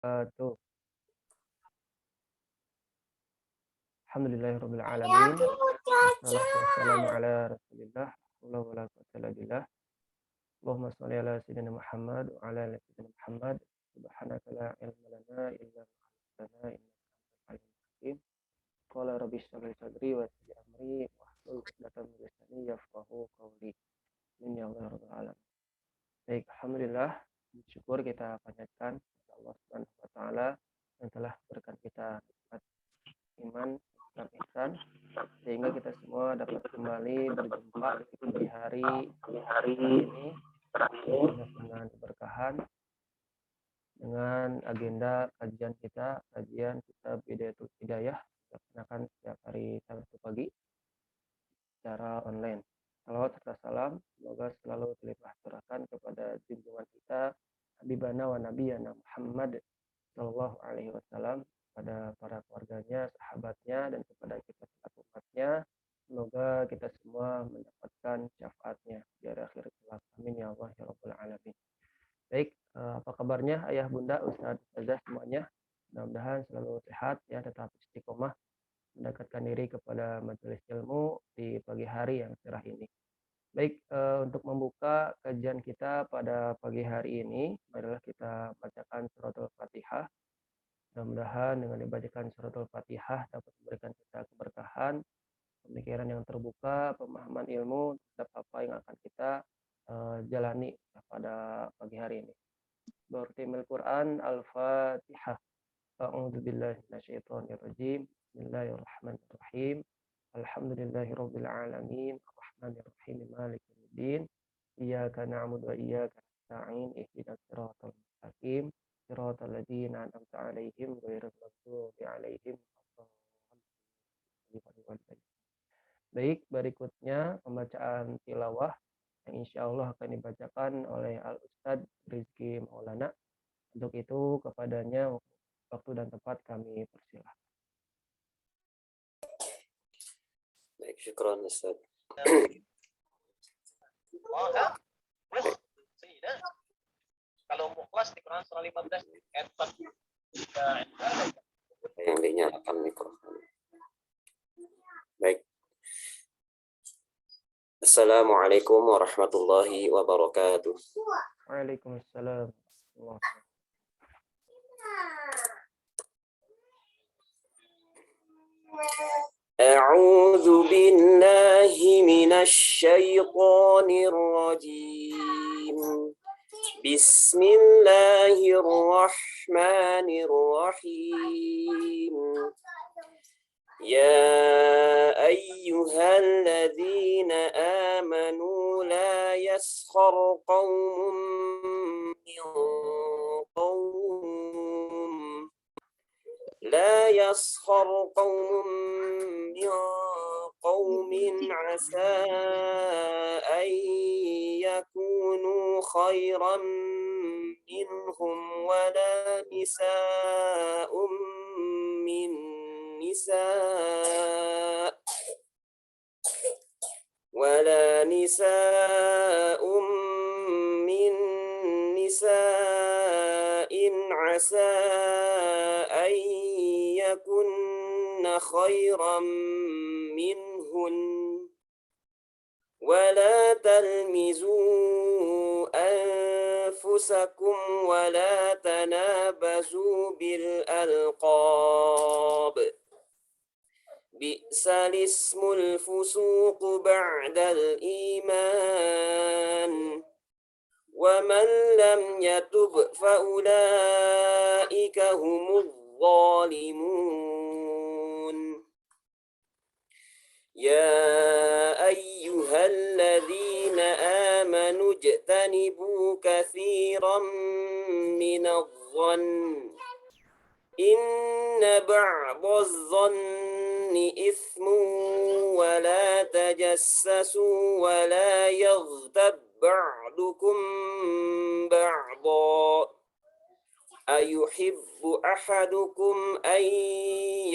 wabarakatuh. Alhamdulillahirabbil alamin. Wassalatu wassalamu ala Rasulillah wa la quwwata illa billah. Allahumma shalli ala sayyidina Muhammad wa ala ali sayyidina Muhammad. Subhanaka la ilma lana illa ma 'allamtana innaka antal alimul hakim. Qala rabbi shrah li sadri wa yassir li amri wahlul 'uqdatam min lisani yafqahu qawli. Amin ya rabbal alamin. Baik, alhamdulillah, bersyukur kita panjatkan kepada Allah Subhanahu wa taala yang telah berikan kita nikmat iman dan ihsan sehingga kita semua dapat kembali berjumpa di hari ini dengan keberkahan dengan agenda kajian kitab Bidayatul Hidayah dilaksanakan setiap hari Sabtu pagi secara online. Salawat serta salam semoga selalu terlimpah curahkan kepada junjungan kita Habibana wa Nabiyana Muhammad sallallahu alaihi wasallam, pada para keluarganya, sahabatnya, dan kepada kita selaku umatnya. Semoga kita semua mendapatkan syafaatnya di akhir kelak. Amin ya Allah ya rabbal alamin. Baik, apa kabarnya ayah bunda, ustadz, ustazah semuanya? Mudah-mudahan selalu sehat ya, tetap istiqomah mendekatkan diri kepada majelis ilmu di pagi hari yang cerah ini. Baik, untuk membuka kajian kita pada pagi hari ini, marilah kita bacakan suratul Fatihah. Mudah-mudahan dengan dibacakan suratul Fatihah dapat memberikan kita keberkahan, pemikiran yang terbuka, pemahaman ilmu terhadap apa yang akan kita jalani pada pagi hari ini. Bertimil Quran Al-Fatihah. A'udzubillahi minasyaitonirrajim. Bismillahirrahmanirrahim. Alhamdulillahirabbil alamin, arrahmanirrahim, maliki yaumiddin. Iyyaka na'budu wa iyyaka nasta'in. Ihdinas siratal mustaqim. Siratal ladzina an'amta 'alaihim ghairil maghdubi 'alaihim waladdallin. Baik, berikutnya pembacaan tilawah yang insya Allah akan dibacakan oleh Al-Ustadz Rizky Maulana. Untuk itu kepadanya waktu dan tempat kami persilahkan. Baik, syukran Ustaz. Kalau mukhlas di Quran surah 15 ayat 4. Yang dinyalakan mikrofon. Baik. Assalamualaikum warahmatullahi wabarakatuh. Waalaikumsalam. أعوذ بالله من الشيطان الرجيم. بسم الله الرحمن الرحيم. يا أيها الذين آمنوا لا يسخر قوم من قوم لا يسخر قوم من قوم عسى أن يكونوا خيرا منهم ولا نساء من نساء عسى أن يكن خيرا منهن ولا تلمزوا أنفسكم ولا تنابزوا بالألقاب بئس الاسم الفسوق بعد الإيمان ومن لم يتب فأولئك هم الظالمون يا أيها الذين آمنوا اجتنبوا كثيرا من الظن إن بعض الظن إثم ولا تجسسوا ولا يغتب بعضكم بعضا أيحب أحدكم أن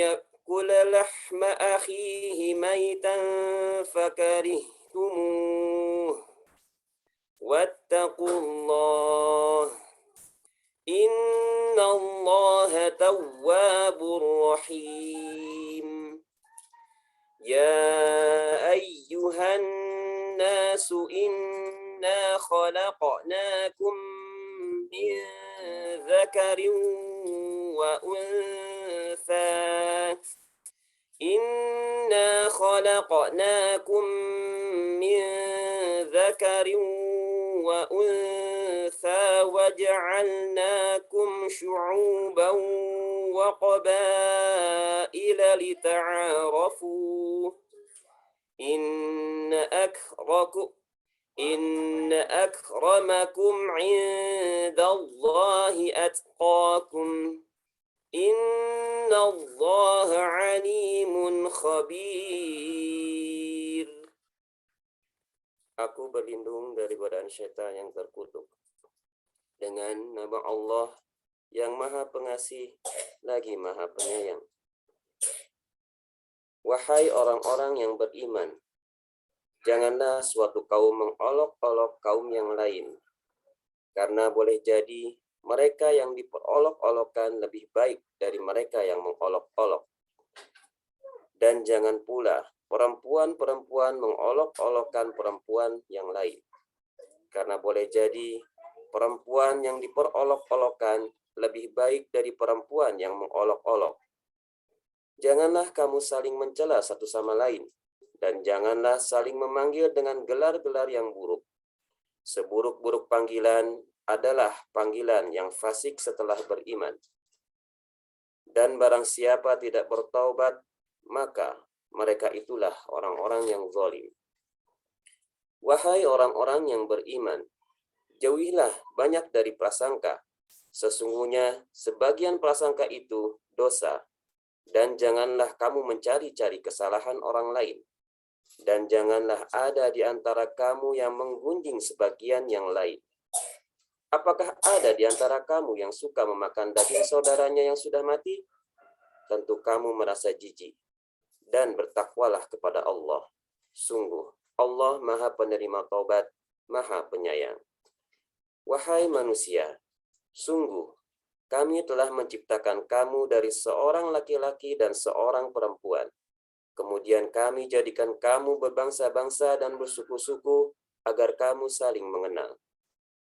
يأكل لحم أخيه ميتا فكرهتموه واتقوا الله Innallaha tawwabur rahim. Ya ayyuhan nasu inna khalaqnakum min dzakarin wa untha. Inna khalaqnakum min dzakarin wa untha waja'alnakum syu'uban wa qabaila lita'arafu. Inna akramakum 'indallahi atqakum. Innallaha 'alimun khabir. Aku berlindung dari godaan syaitan yang terkutuk dengan nama Allah yang Maha Pengasih lagi Maha Penyayang. Wahai orang-orang yang beriman, janganlah suatu kaum mengolok-olok kaum yang lain, karena boleh jadi mereka yang diperolok-olokkan lebih baik dari mereka yang mengolok-olok. Dan jangan pula perempuan-perempuan mengolok-olokkan perempuan yang lain, karena boleh jadi perempuan yang diperolok-olokkan lebih baik dari perempuan yang mengolok-olok. Janganlah kamu saling mencela satu sama lain, dan janganlah saling memanggil dengan gelar-gelar yang buruk. Seburuk-buruk panggilan adalah panggilan yang fasik setelah beriman. Dan barang siapa tidak bertaubat, maka mereka itulah orang-orang yang zalim. Wahai orang-orang yang beriman, jauhilah banyak dari prasangka. Sesungguhnya sebagian prasangka itu dosa. Dan janganlah kamu mencari-cari kesalahan orang lain. Dan janganlah ada di antara kamu yang menggunjing sebagian yang lain. Apakah ada di antara kamu yang suka memakan daging saudaranya yang sudah mati? Tentu kamu merasa jijik. Dan bertakwalah kepada Allah. Sungguh, Allah Maha Penerima Taubat, Maha Penyayang. Wahai manusia, sungguh, kami telah menciptakan kamu dari seorang laki-laki dan seorang perempuan. Kemudian kami jadikan kamu berbangsa-bangsa dan bersuku-suku agar kamu saling mengenal.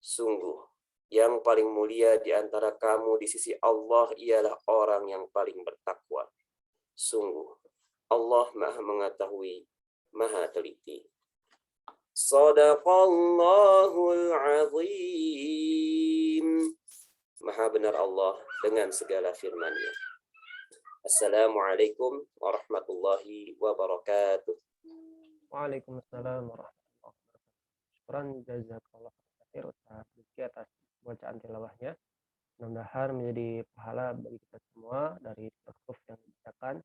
Sungguh, yang paling mulia di antara kamu di sisi Allah ialah orang yang paling bertakwa. Sungguh, Allah Maha Mengetahui, Maha Teliti. Shadaqallahul Azim. Maha benar Allah dengan segala firman-Nya. Assalamualaikum warahmatullahi wabarakatuh. Waalaikumsalam warahmatullahi wabarakatuh. Syukran jazakallah khair Ustaz Rizky atas bacaan tilawahnya. Mudah-mudahan menjadi pahala bagi kita semua dari huruf yang dibacakan,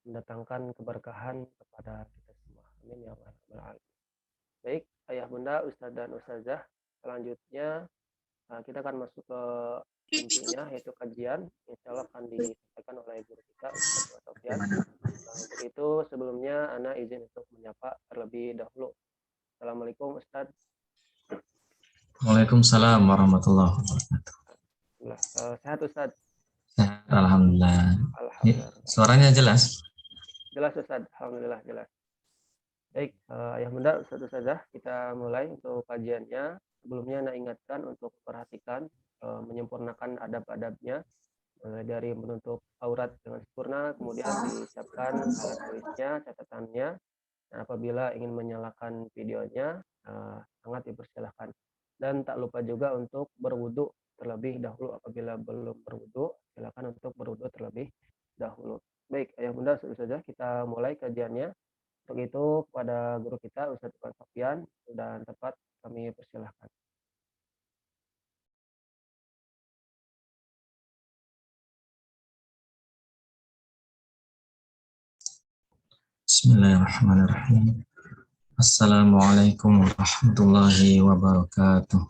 mendatangkan keberkahan kepada kita semua. Amin ya rabbal alamin. Baik, ayah bunda, ustaz dan ustazah, selanjutnya kita akan masuk ke intinya, yaitu kajian. Insya Allah akan disampaikan oleh guru kita, Ustaz Sofyan. Untuk itu sebelumnya Ana izin untuk menyapa terlebih dahulu. Assalamualaikum Ustaz. Waalaikumsalam warahmatullahi wabarakatuh. Sehat Ustaz? Sehat, alhamdulillah. Alhamdulillah. Suaranya jelas? Jelas Ustaz, alhamdulillah jelas. Baik, ayah bunda, Ustaz Ustazah, kita mulai untuk kajiannya. Sebelumnya Ana ingatkan untuk perhatikan menyempurnakan adab-adabnya, dari menutup aurat dengan sempurna, kemudian disiapkan alat tulisnya, catatannya. Nah, apabila ingin menyalakan videonya, sangat dipersilahkan. Dan tak lupa juga untuk berwudu terlebih dahulu. Apabila belum berwudu, silakan untuk berwudu terlebih dahulu. Baik, ayah bunda, saja kita mulai kajiannya. Untuk itu kepada guru kita Ustaz Sofyan, dan tepat kami persilahkan. Bismillahirrahmanirrahim. Assalamualaikum warahmatullahi wabarakatuh.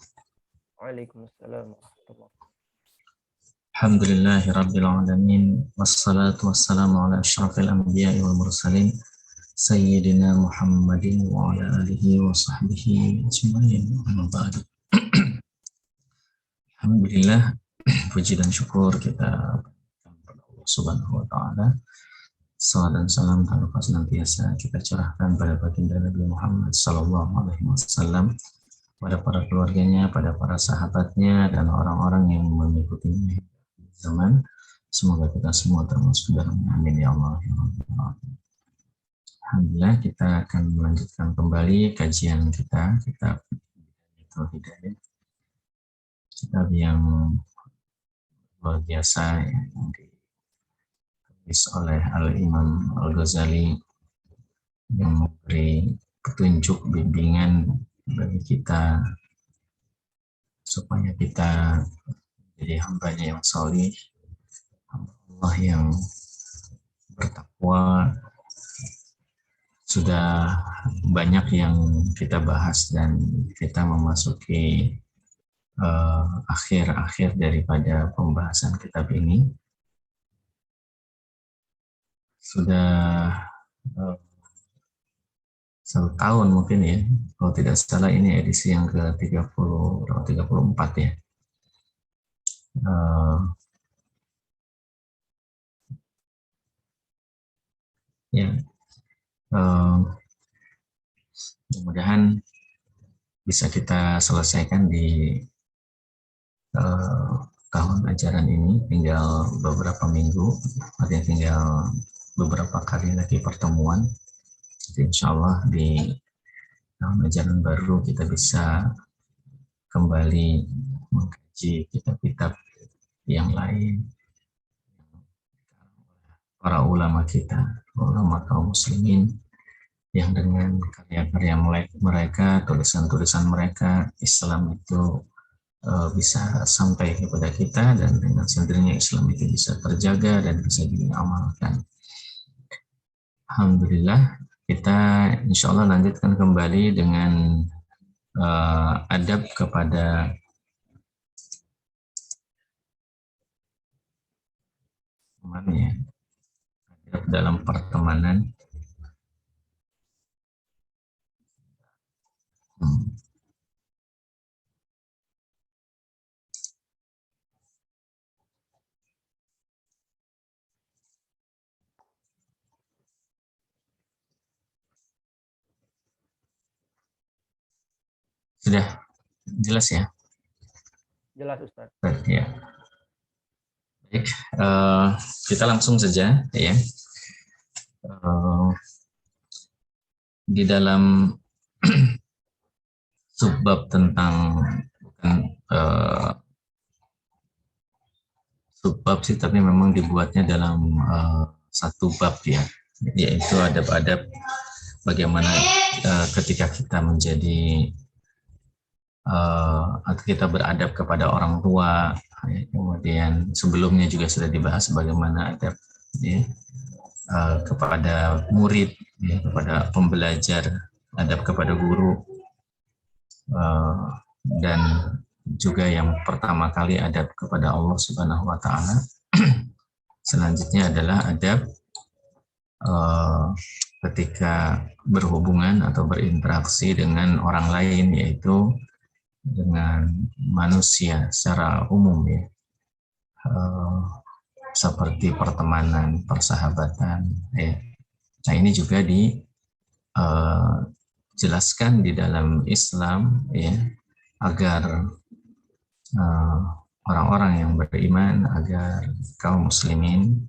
Waalaikumsalam warahmatullahi wabarakatuh. Alhamdulillahi rabbil alamin. Wassalatu wassalamu ala asyrafil anbiya'i wal mursalin. Sayyidina Muhammadin wa ala alihi wa sahbihi ajma'in. Alhamdulillah, puji dan syukur kita kepada Allah Subhanahu wa taala. Salam dan salam tanpa senantiasa kita curahkan pada baginda Nabi Muhammad sallallahu alaihi wasallam, pada para keluarganya, pada para sahabatnya, dan orang-orang yang mengikutinya zaman. Semoga kita semua termasuk dalamnya. Amin ya Allah. Alhamdulillah, kita akan melanjutkan kembali kajian kita, kitab Hidayah, kitab yang luar biasa yang ditulis oleh Al-Imam Al-Ghazali, yang memberi petunjuk bimbingan bagi kita supaya kita jadi hambanya yang salih, Allah yang bertakwa. Sudah banyak yang kita bahas dan kita memasuki akhir-akhir daripada pembahasan kitab ini. Sudah 1 tahun mungkin ya, kalau tidak salah ini edisi yang ke-30 atau 34 ya. Mudah-mudahan bisa kita selesaikan di tahun ajaran ini. Tinggal beberapa minggu, artinya tinggal beberapa kali lagi pertemuan. Jadi insya Allah di tahun ajaran baru kita bisa kembali mengkaji kitab-kitab yang lain, para ulama kita, ulama kaum muslimin, yang dengan karya-karya mereka, tulisan-tulisan mereka, Islam itu bisa sampai kepada kita, dan dengan sendirinya Islam itu bisa terjaga dan bisa diamalkan. Alhamdulillah, kita insya Allah lanjutkan kembali dengan adab kepada temannya, adab dalam pertemanan. Sudah jelas ya? Jelas Ustaz. Ya. Baik, kita langsung saja ya. Di dalam subbab tentang, bukan subbab sih, tapi memang dibuatnya dalam satu bab ya, yaitu adab-adab bagaimana ketika kita menjadi atau kita beradab kepada orang tua, ya. Kemudian sebelumnya juga sudah dibahas bagaimana adab ya, kepada murid, ya, kepada pembelajar, adab kepada guru, dan juga yang pertama kali adab kepada Allah Subhanahu wa taala. Selanjutnya adalah adab ketika berhubungan atau berinteraksi dengan orang lain, yaitu dengan manusia secara umum ya, seperti pertemanan, persahabatan ya. Nah, ini juga dijelaskan di dalam Islam ya, agar orang-orang yang beriman, agar kaum muslimin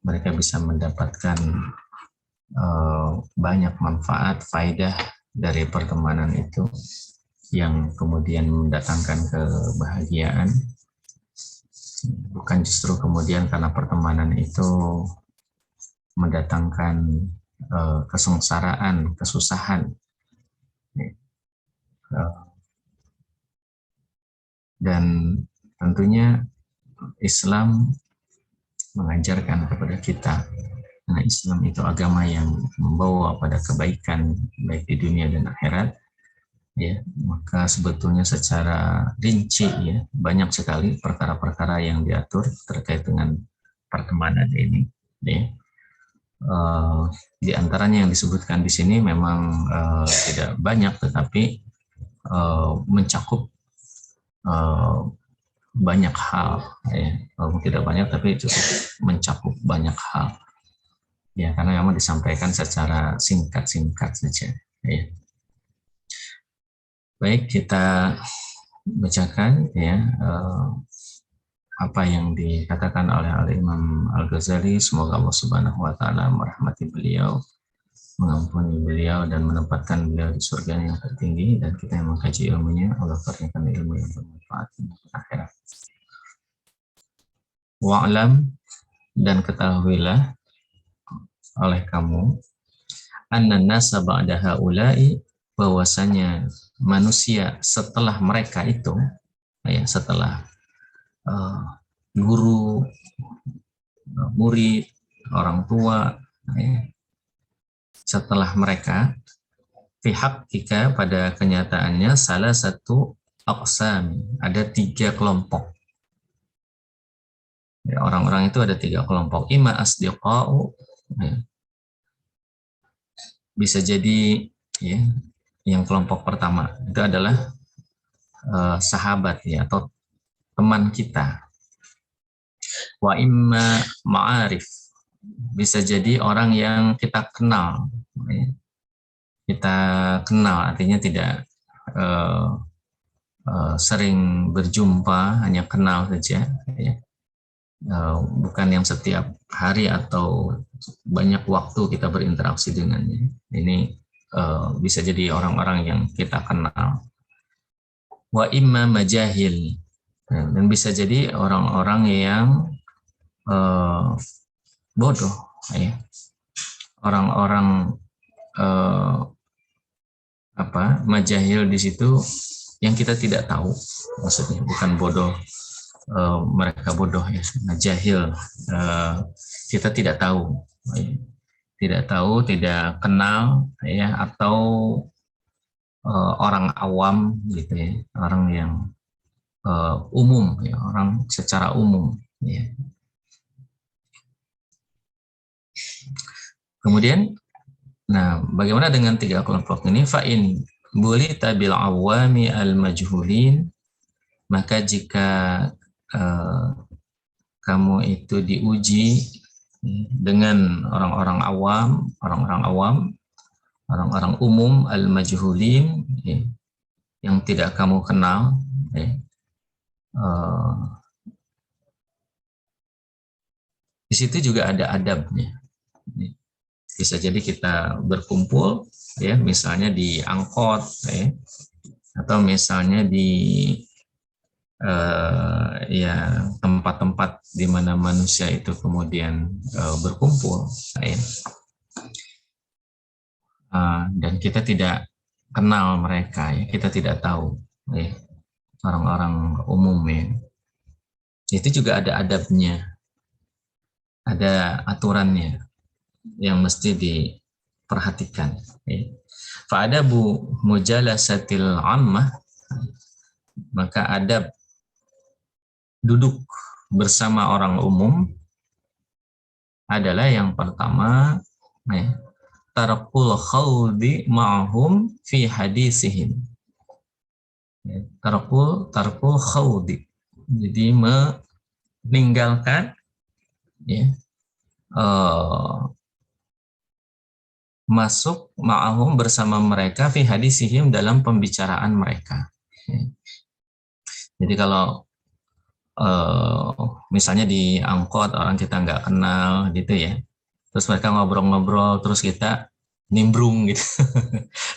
mereka bisa mendapatkan banyak manfaat, faidah dari pertemanan itu, yang kemudian mendatangkan kebahagiaan, bukan justru kemudian karena pertemanan itu mendatangkan kesengsaraan, kesusahan. Dan tentunya Islam mengajarkan kepada kita, karena Islam itu agama yang membawa pada kebaikan baik di dunia dan akhirat ya, maka sebetulnya secara rinci ya, banyak sekali perkara-perkara yang diatur terkait dengan pertemanan ini ya. Di antaranya yang disebutkan di sini memang tidak banyak, tetapi mencakup banyak hal, ya. Walaupun tidak banyak tapi cukup mencakup banyak hal, ya, karena memang disampaikan secara singkat-singkat saja, ya. Baik, kita bacakan ya apa yang dikatakan oleh Al-Imam Al-Ghazali. Semoga Allah Subhanahu wa taala merahmati beliau, mengampuni beliau, dan menempatkan beliau di surga yang tertinggi, dan kita yang mengkaji ilmunya Allah karuniakan ilmu yang bermanfaat di akhirat. Wa'lam, dan ketahuilah oleh kamu, annan nasa ba'da haula'i, bahwasanya manusia setelah mereka itu, ya, setelah guru, murid, orang tua, ya, setelah mereka, pihak jika pada kenyataannya salah satu aqsam, ada 3 kelompok. Ya, orang-orang itu ada 3 kelompok. Ima asdiqa'u, ya, bisa jadi, ya, yang kelompok pertama itu adalah sahabat, ya, atau teman kita. Wa imma ma'arif, bisa jadi orang yang kita kenal, ya. Kita kenal artinya tidak sering berjumpa, hanya kenal saja, ya. Bukan yang setiap hari atau banyak waktu kita berinteraksi dengannya. Ini bisa jadi orang-orang yang kita kenal. Wa imma majahil, dan bisa jadi orang-orang yang bodoh, ya. Orang-orang majahil di situ yang kita tidak tahu, maksudnya bukan bodoh, mereka bodoh, ya. Jahil, kita tidak tahu, ya. Tidak tahu, tidak kenal, ya, atau orang awam, gitu, ya, orang yang umum, ya, orang secara umum, ya. Kemudian, nah, bagaimana dengan 3 kelompok ini? Fa'in bulita bil awami al majhulin, maka jika kamu itu diuji dengan orang-orang awam, orang-orang umum al majhulin, ya, yang tidak kamu kenal, ya. Di situ juga ada adabnya. Bisa jadi kita berkumpul, ya, misalnya di angkot, ya, atau misalnya di ya, tempat-tempat di mana manusia itu kemudian berkumpul, ya. Dan kita tidak kenal mereka, ya, kita tidak tahu, ya, orang-orang umum, ya. Itu juga ada adabnya, ada aturannya yang mesti diperhatikan, ya. Fa'adabu mujalasatil ammah, maka adab duduk bersama orang umum adalah yang pertama, ya, tarkul khawdi ma'hum fi hadisihim, ya, tarkul khawdi, jadi meninggalkan, ya, masuk ma'ahum bersama mereka fi hadisihim dalam pembicaraan mereka. Jadi kalau misalnya di angkot orang kita nggak kenal, gitu, ya, terus mereka ngobrol-ngobrol terus kita nimbrung, gitu.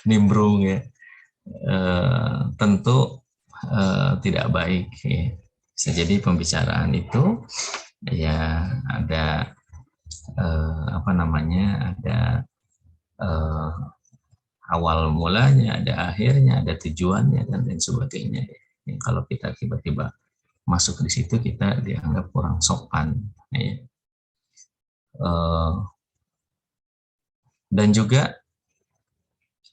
Nimbrung, ya, tentu tidak baik, ya. Bisa jadi pembicaraan itu, ya, ada ada awal mulanya, ada akhirnya, ada tujuannya, dan lain sebagainya. Ya, kalau kita tiba-tiba masuk di situ, kita dianggap kurang sopan, ya. Dan juga,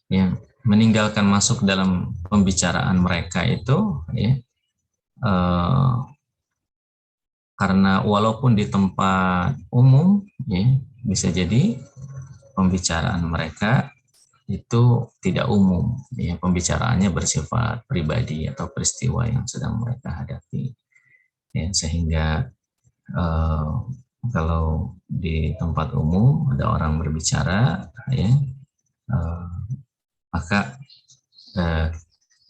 ya, meninggalkan masuk dalam pembicaraan mereka itu, ya, karena walaupun di tempat umum, ya, bisa jadi pembicaraan mereka itu tidak umum, ya, pembicaraannya bersifat pribadi atau peristiwa yang sedang mereka hadapi. ya, sehingga kalau di tempat umum ada orang berbicara, ya, maka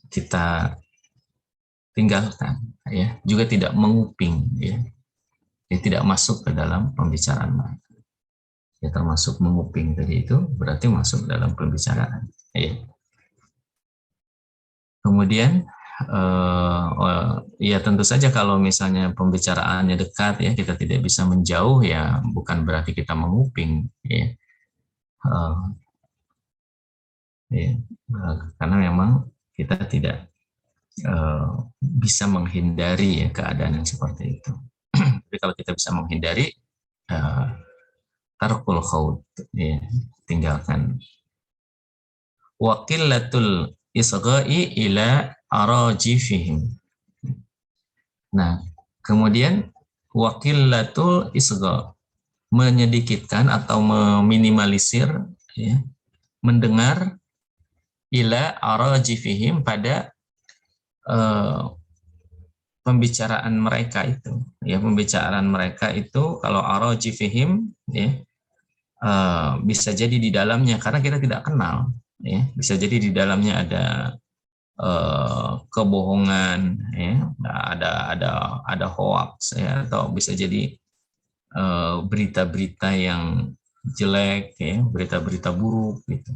kita tinggalkan, ya, juga tidak menguping, ya, tidak masuk ke dalam pembicaraan mereka. Ya, termasuk menguping tadi itu berarti masuk dalam pembicaraan, ya. Kemudian ya tentu saja kalau misalnya pembicaraannya dekat, ya, kita tidak bisa menjauh, ya bukan berarti kita menguping, ya. Ya, karena memang kita tidak bisa menghindari, ya, keadaan yang seperti itu. Tapi kalau kita bisa menghindari, tarkul khawd, ya, tinggalkan. Wa qillatul isgha'i ila arajifihim. Nah, kemudian wa qillatul isgha', menyedikitkan atau meminimalisir, ya, mendengar ila arajifihim, pada pembicaraan mereka itu, ya, pembicaraan mereka itu kalau arajifihim, ya, bisa jadi di dalamnya, karena kita tidak kenal, ya, bisa jadi di dalamnya ada kebohongan, ya, ada hoax, ya, atau bisa jadi berita-berita yang jelek, ya, berita-berita buruk gitu,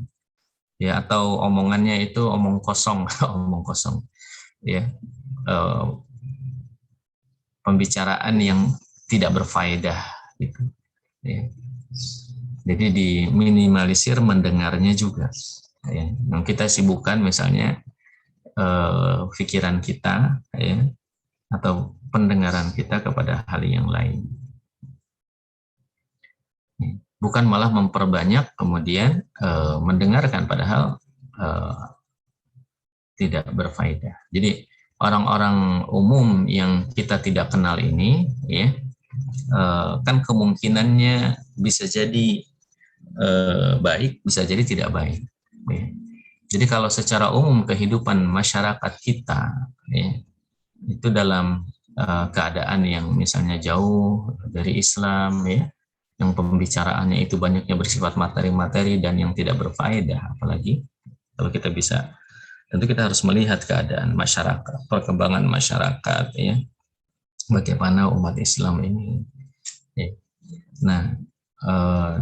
ya, atau omongannya itu omong kosong, omong kosong, ya, pembicaraan yang tidak berfaedah gitu, ya. Jadi diminimalisir mendengarnya juga, ya. Yang kita sibukkan misalnya pikiran kita, ya, atau pendengaran kita kepada hal yang lain, bukan malah memperbanyak kemudian mendengarkan padahal tidak berfaedah. Jadi orang-orang umum yang kita tidak kenal ini, ya, kan kemungkinannya bisa jadi baik, bisa jadi tidak baik, ya. Jadi kalau secara umum kehidupan masyarakat kita, ya, itu dalam keadaan yang misalnya jauh dari Islam, ya, yang pembicaraannya itu banyaknya bersifat materi-materi dan yang tidak berfaedah, apalagi kalau kita bisa, tentu kita harus melihat keadaan masyarakat, perkembangan masyarakat, ya, bagaimana umat Islam ini, ya. Nah,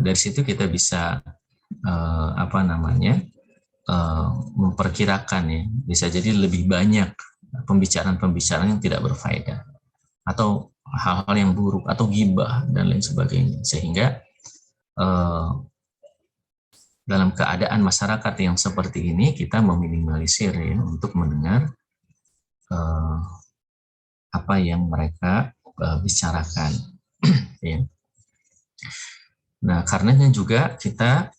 dari situ kita bisa memperkirakan, ya, bisa jadi lebih banyak pembicaraan-pembicaraan yang tidak berfaedah atau hal-hal yang buruk atau ghibah dan lain sebagainya, sehingga dalam keadaan masyarakat yang seperti ini kita meminimalisir, ya, untuk mendengar apa yang mereka bicarakan, ya. Nah, karenanya juga kita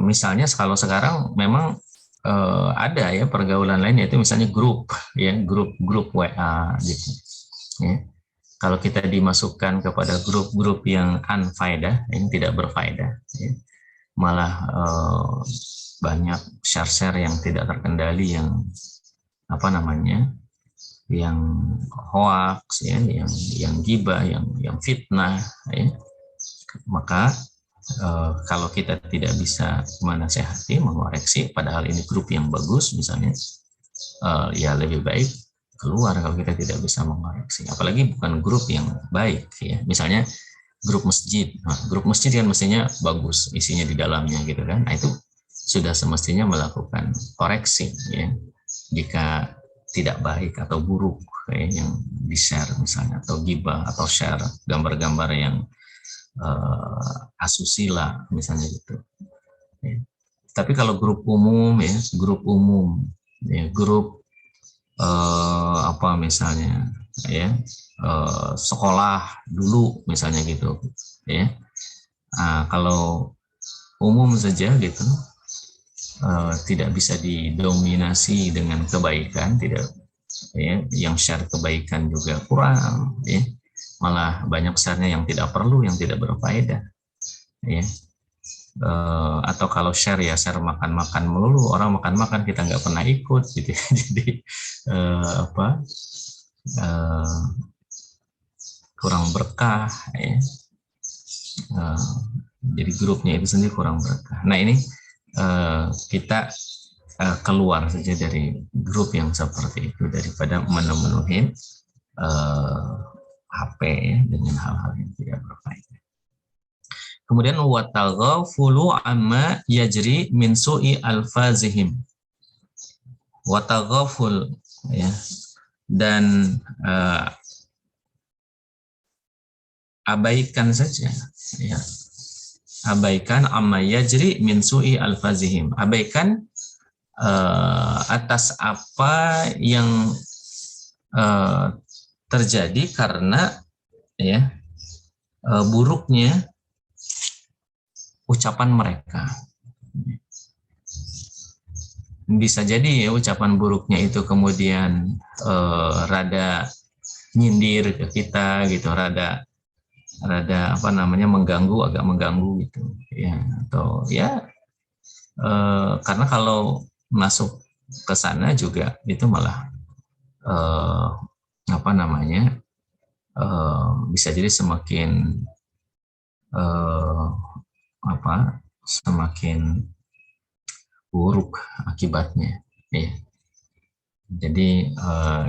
misalnya kalau sekarang memang ada, ya, pergaulan lain, yaitu misalnya grup, ya, grup WA gitu, ya. Kalau kita dimasukkan kepada grup-grup yang unfaedah, yang tidak berfaedah, ya, malah banyak share-share yang tidak terkendali, yang yang hoax, ya, yang ghibah, yang fitnah, ya. Maka kalau kita tidak bisa menasehati, mengoreksi, padahal ini grup yang bagus misalnya, ya lebih baik keluar kalau kita tidak bisa mengoreksi. Apalagi bukan grup yang baik, ya. Misalnya grup masjid, grup masjid kan mestinya bagus isinya di dalamnya gitu kan. Nah, itu sudah semestinya melakukan koreksi, ya, jika tidak baik atau buruk, ya, yang di-share misalnya, atau ghibah, atau share gambar-gambar yang asusila misalnya gitu, ya. Tapi kalau grup umum, ya, grup misalnya, ya, sekolah dulu misalnya gitu, ya. Nah, kalau umum saja gitu, tidak bisa didominasi dengan kebaikan, tidak, ya, yang share kebaikan juga kurang, ya, malah banyak share-nya yang tidak perlu, yang tidak berfaedah, ya. Atau kalau share, ya share makan-makan melulu, orang makan-makan kita nggak pernah ikut gitu. Jadi kurang berkah, ya. Jadi grupnya itu sendiri kurang berkah. Nah ini kita keluar saja dari grup yang seperti itu daripada memenuhi HP ya, dengan hal-hal yang tidak berfaedah. Kemudian wataghafulu amma yajri min su'i alfazihim. Wataghaful ya, dan abaikan saja ya. Abaikan amma yajri min su'i alfazihim. Abaikan atas apa yang terjadi karena ya buruknya ucapan mereka. Bisa jadi ya ucapan buruknya itu kemudian rada nyindir ke kita gitu, rada apa namanya agak mengganggu gitu ya, atau ya karena kalau masuk ke sana juga itu malah apa namanya bisa jadi semakin semakin buruk akibatnya ya. Jadi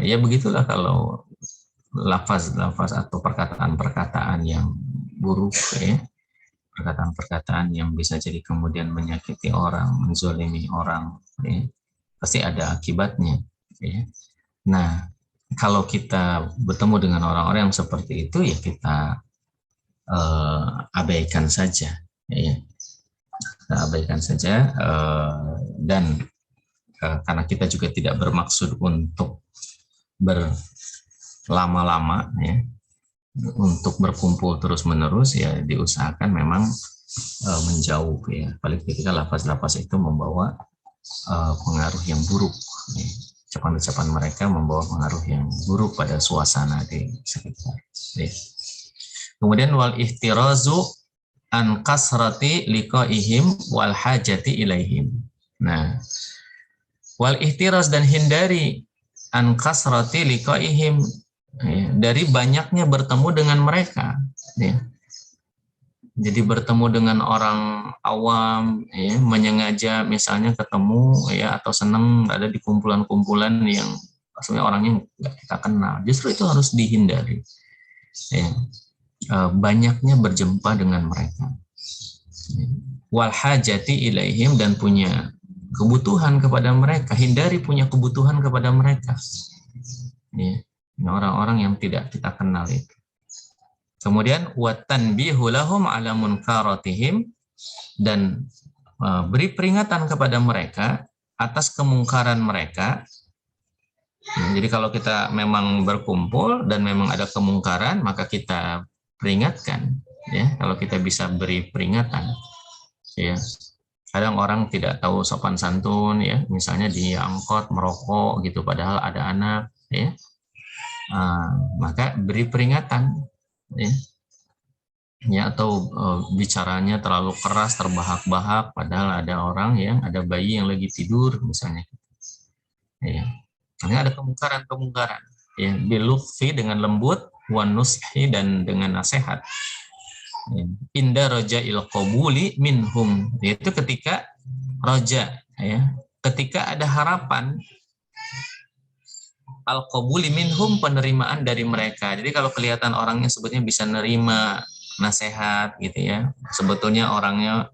ya begitulah kalau lafaz-lafaz atau perkataan-perkataan yang buruk ya, perkataan-perkataan yang bisa jadi kemudian menyakiti orang, menzolimi orang ya, pasti ada akibatnya ya. Nah kalau kita bertemu dengan orang-orang yang seperti itu ya kita abaikan saja ya. Kita abaikan saja dan karena kita juga tidak bermaksud untuk berlama-lama ya, untuk berkumpul terus-menerus ya diusahakan memang menjauh ya, paling ketika lafaz-lafaz itu membawa pengaruh yang buruk ya. Ucapan-ucapan mereka membawa pengaruh yang buruk pada suasana di sekitar ya. Kemudian wal ihtirazu an kasrati liqaihim wal hajati ilaihim. Nah, wal ihtiraz dan hindari an kasrati liqaihim ya, dari banyaknya bertemu dengan mereka ya. Jadi bertemu dengan orang awam ya, menyengaja misalnya ketemu ya atau senang ada di kumpulan-kumpulan yang maksudnya orangnya nggak kita kenal, justru itu harus dihindari ya. Banyaknya berjumpa dengan mereka. Wal hajati ilaihim, dan punya kebutuhan kepada mereka, hindari punya kebutuhan kepada mereka ya, orang-orang yang tidak kita kenal itu. Kemudian watanbihu lahum ala munkaratihim, dan beri peringatan kepada mereka atas kemungkaran mereka. Jadi kalau kita memang berkumpul dan memang ada kemungkaran, maka kita peringatkan ya, kalau kita bisa beri peringatan ya. Kadang orang tidak tahu sopan santun ya, misalnya di angkot merokok gitu padahal ada anak ya, maka beri peringatan ya, atau bicaranya terlalu keras, terbahak-bahak padahal ada orang yang ada bayi yang lagi tidur misalnya ya. Karena ada kemungkaran ya, bilutfi dengan lembut, wan nushi dan dengan nasihat. Inda raja'il qabuli minhum, yaitu ketika raja ya, ketika ada harapan al qabuli minhum, penerimaan dari mereka. Jadi kalau kelihatan orangnya sebetulnya bisa nerima nasihat gitu ya, sebetulnya orangnya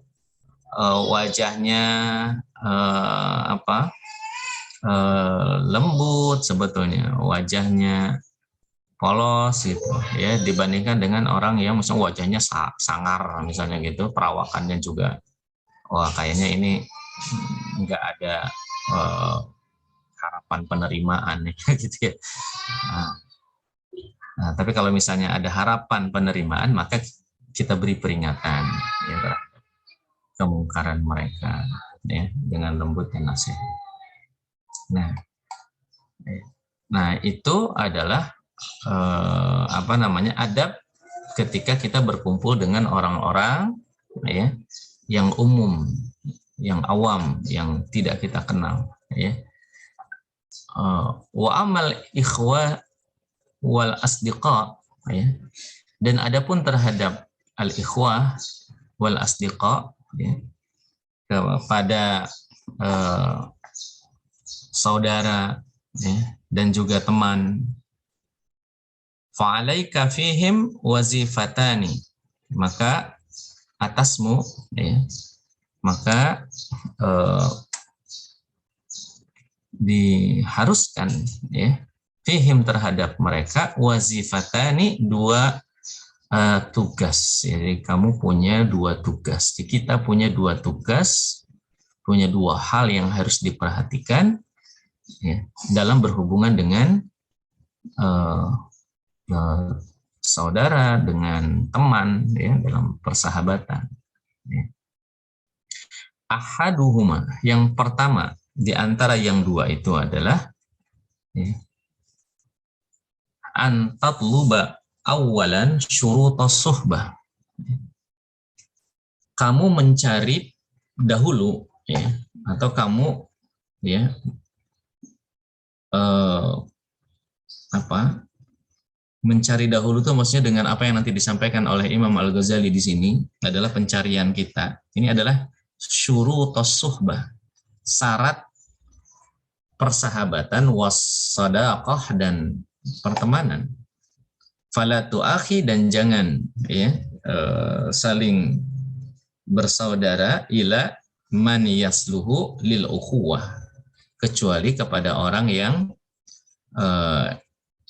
wajahnya lembut, sebetulnya wajahnya polos gitu ya, dibandingkan dengan orang yang misalnya wajahnya sangar misalnya gitu, perawakannya juga wah kayaknya ini nggak ada harapan penerimaan gitu ya. Nah, tapi kalau misalnya ada harapan penerimaan, maka kita beri peringatan ya, kemungkaran mereka ya, dengan lembut dan nasihat. Nah itu adalah adab ketika kita berkumpul dengan orang-orang ya, yang umum, yang awam, yang tidak kita kenal ya. Wa amal ikhwa wal asdiqa ya. Dan adapun terhadap al-ikhwah wal asdiqa, ya, kepada saudara, ya, dan juga teman, fa'alaika fihim wazifatani, maka atasmu, ya, maka diharuskan, ya, fihim terhadap mereka wazifatani, dua tugas. Jadi kamu punya dua tugas. Kita punya dua tugas, punya dua hal yang harus diperhatikan, ya, dalam berhubungan dengan saudara, dengan teman, ya, dalam persahabatan. Ya. Ahaduhuma, yang pertama di antara yang dua itu adalah, ya, an tatluba awalan syurutus suhbah. Kamu mencari dahulu, ya, atau kamu, ya, mencari dahulu itu maksudnya dengan apa yang nanti disampaikan oleh Imam Al-Ghazali di sini adalah pencarian kita. Ini adalah syurutus suhbah, syarat persahabatan, wassadaqah, dan pertemanan. Fala tu'akhi, dan jangan, ya, saling bersaudara, ila man yasluhu lil ukhuwah, kecuali kepada orang yang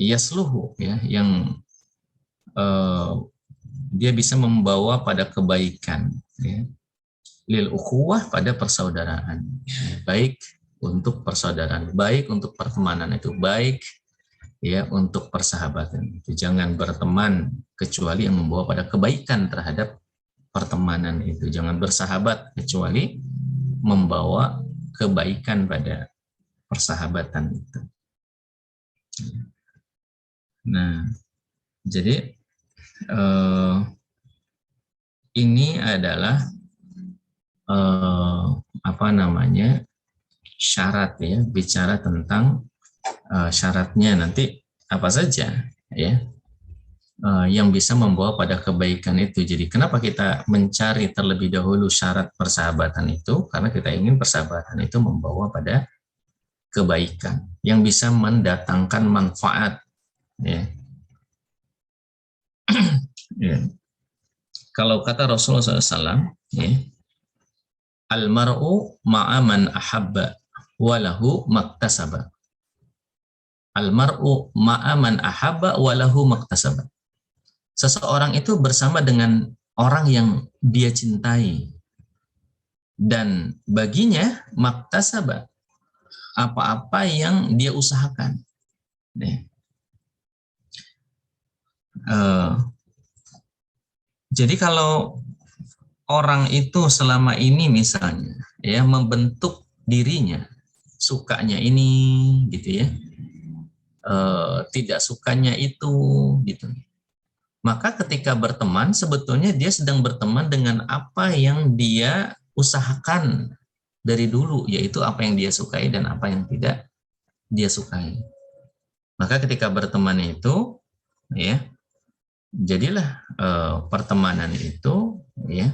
yasluhu, ya, yang dia bisa membawa pada kebaikan, ya, lil ukhuwah, pada persaudaraan, baik untuk persaudaraan, baik untuk pertemanan itu, baik, ya, untuk persahabatan itu. Jangan berteman kecuali yang membawa pada kebaikan terhadap pertemanan itu. Jangan bersahabat kecuali membawa kebaikan pada persahabatan itu. Nah, jadi ini adalah syarat, ya, bicara tentang syaratnya nanti apa saja, ya, yang bisa membawa pada kebaikan itu. Jadi kenapa kita mencari terlebih dahulu syarat persahabatan itu? Karena kita ingin persahabatan itu membawa pada kebaikan yang bisa mendatangkan manfaat, ya. Ya. Kalau kata Rasulullah SAW, ya, almar'u ma'aman ahabba walahu maktasaba. Almar'u ma'aman ahabba walahu maktasaba. Seseorang itu bersama dengan orang yang dia cintai, dan baginya maktasaba, apa-apa yang dia usahakan. Ya. Jadi kalau orang itu selama ini misalnya, ya, membentuk dirinya, sukanya ini, gitu, ya, tidak sukanya itu, gitu, maka ketika berteman sebetulnya dia sedang berteman dengan apa yang dia usahakan dari dulu, yaitu apa yang dia sukai dan apa yang tidak dia sukai. Maka ketika berteman itu, ya, jadilah pertemanan itu, ya,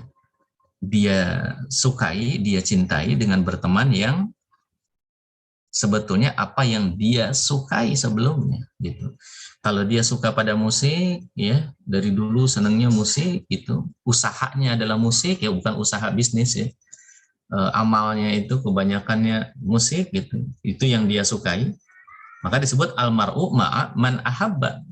dia sukai, dia cintai dengan berteman yang sebetulnya apa yang dia sukai sebelumnya, gitu. Kalau dia suka pada musik, ya, dari dulu senangnya musik, itu usahanya adalah musik, ya, bukan usaha bisnis, ya, amalnya itu kebanyakannya musik, gitu, itu yang dia sukai, maka disebut almar'u ma'a man ahabba.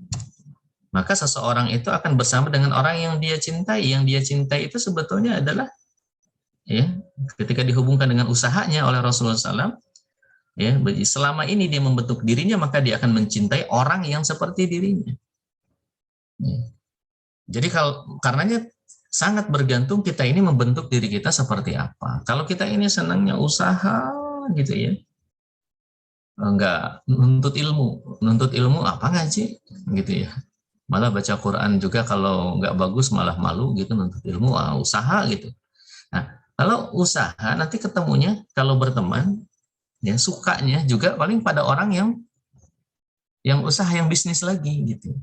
Maka seseorang itu akan bersama dengan orang yang dia cintai. Yang dia cintai itu sebetulnya adalah, ya, ketika dihubungkan dengan usahanya oleh Rasulullah SAW, ya, selama ini dia membentuk dirinya, maka dia akan mencintai orang yang seperti dirinya. Ya. Jadi karenanya sangat bergantung kita ini membentuk diri kita seperti apa. Kalau kita ini senangnya usaha, gitu, ya, enggak nuntut ilmu apa ngaji, gitu, ya, malah baca Quran juga kalau nggak bagus malah malu, gitu, nuntut ilmu, usaha, gitu. Nah, kalau usaha nanti ketemunya kalau berteman, ya, sukanya juga paling pada orang yang usaha, yang bisnis lagi, gitu,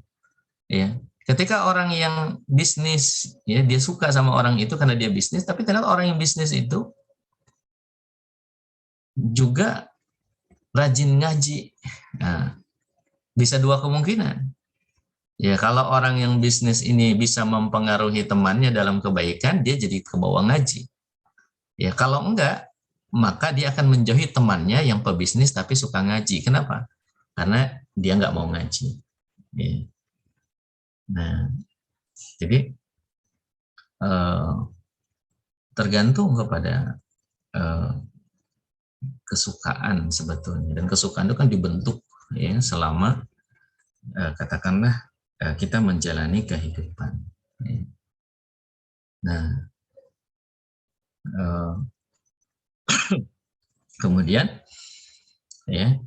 ya. Ketika orang yang bisnis, ya dia suka sama orang itu karena dia bisnis, tapi ternyata orang yang bisnis itu juga rajin ngaji. Nah, bisa dua kemungkinan. Ya, kalau orang yang bisnis ini bisa mempengaruhi temannya dalam kebaikan, dia jadi kebawa ngaji. Ya, kalau enggak, maka dia akan menjauhi temannya yang pebisnis tapi suka ngaji. Kenapa? Karena dia nggak mau ngaji. Ya. Nah, jadi tergantung kepada kesukaan sebetulnya, dan kesukaan itu kan dibentuk ya selama katakanlah kita menjalani kehidupan. Nah, kemudian ya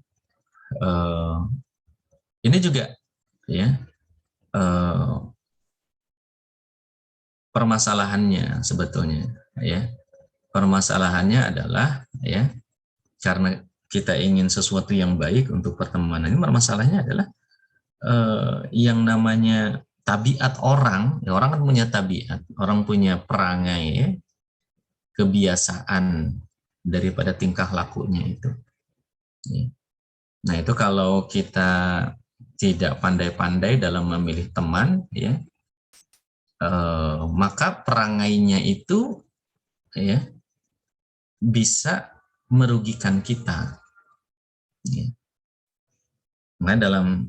ini juga ya permasalahannya sebetulnya ya, permasalahannya adalah ya karena kita ingin sesuatu yang baik untuk pertemanan ini, permasalahannya adalah yang namanya tabiat orang, ya orang kan punya tabiat, orang punya perangai ya, kebiasaan daripada tingkah lakunya itu. Nah itu kalau kita tidak pandai-pandai dalam memilih teman, ya, maka perangainya itu ya bisa merugikan kita. Ya. Nah dalam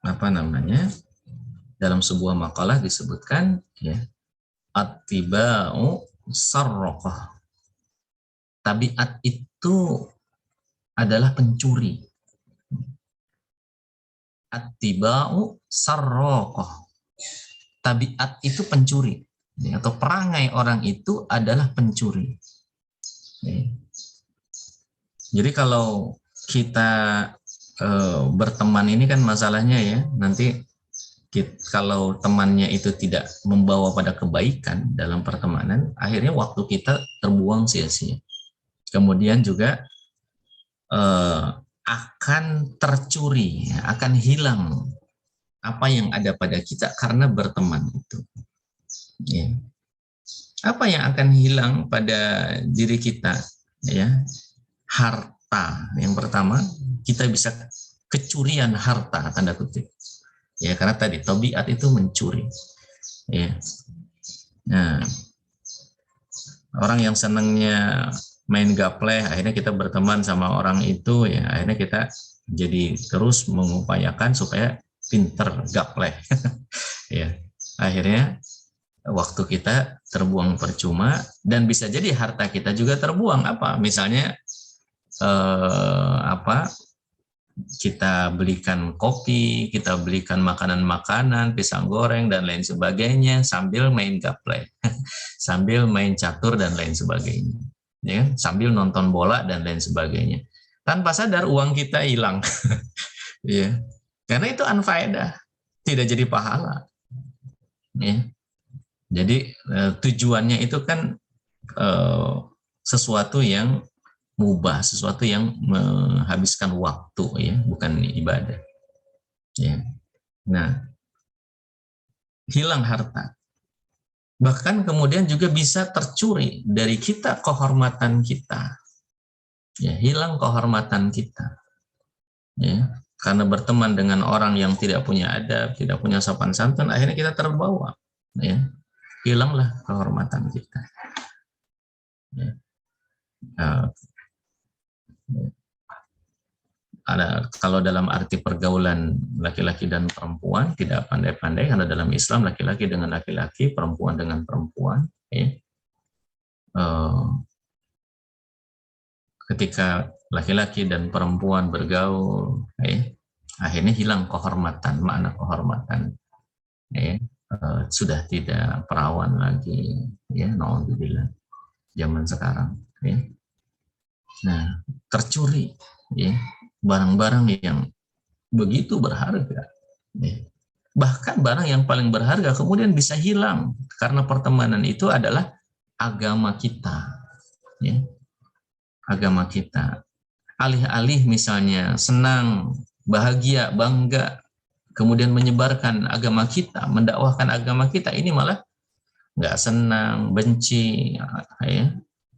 apa namanya, dalam sebuah makalah disebutkan ya, at-tiba'u sarroqah, tabiat itu adalah pencuri. At-tiba'u sarroqah, tabiat itu pencuri, ya, atau perangai orang itu adalah pencuri. Ya. Jadi kalau kita berteman ini kan masalahnya ya, nanti kalau temannya itu tidak membawa pada kebaikan dalam pertemanan, akhirnya waktu kita terbuang sia-sia. Kemudian juga akan tercuri, akan hilang apa yang ada pada kita karena berteman itu. Ya. Apa yang akan hilang pada diri kita? Ya, harta. Yang pertama, kita bisa kecurian harta, tanda kutip. Ya, karena tadi tabiat itu mencuri. Ya. Nah, orang yang senangnya main gapleh, akhirnya kita berteman sama orang itu, ya akhirnya kita jadi terus mengupayakan supaya pinter gapleh. Ya, akhirnya waktu kita terbuang percuma, dan bisa jadi harta kita juga terbuang. Apa? Misalnya kita belikan kopi, kita belikan makanan-makanan, pisang goreng dan lain sebagainya sambil main gapleh, sambil main catur dan lain sebagainya, ya, sambil nonton bola dan lain sebagainya. Tanpa sadar uang kita hilang, ya, karena itu unfaedah, tidak jadi pahala. Ya. Jadi tujuannya itu kan sesuatu yang mubah, sesuatu yang menghabiskan waktu, ya, bukan ibadah. Ya. Nah, hilang harta. Bahkan kemudian juga bisa tercuri dari kita kehormatan kita. Ya, hilang kehormatan kita. Ya, karena berteman dengan orang yang tidak punya adab, tidak punya sopan santun, akhirnya kita terbawa. Ya, hilanglah kehormatan kita. Ya. Ada, kalau dalam arti pergaulan laki-laki dan perempuan tidak pandai-pandai, karena dalam Islam laki-laki dengan laki-laki, perempuan dengan perempuan, ya. Ketika laki-laki dan perempuan bergaul, ya, akhirnya hilang kehormatan, makna kehormatan, ya. Sudah tidak perawan lagi, ya, naudzubillah zaman sekarang, ya. Nah, tercuri, ya, barang-barang yang begitu berharga, ya. Bahkan barang yang paling berharga kemudian bisa hilang karena pertemanan itu adalah agama kita, ya. Agama kita. Alih-alih misalnya senang, bahagia, bangga kemudian menyebarkan agama kita, mendakwahkan agama kita, ini malah nggak senang, benci, ya,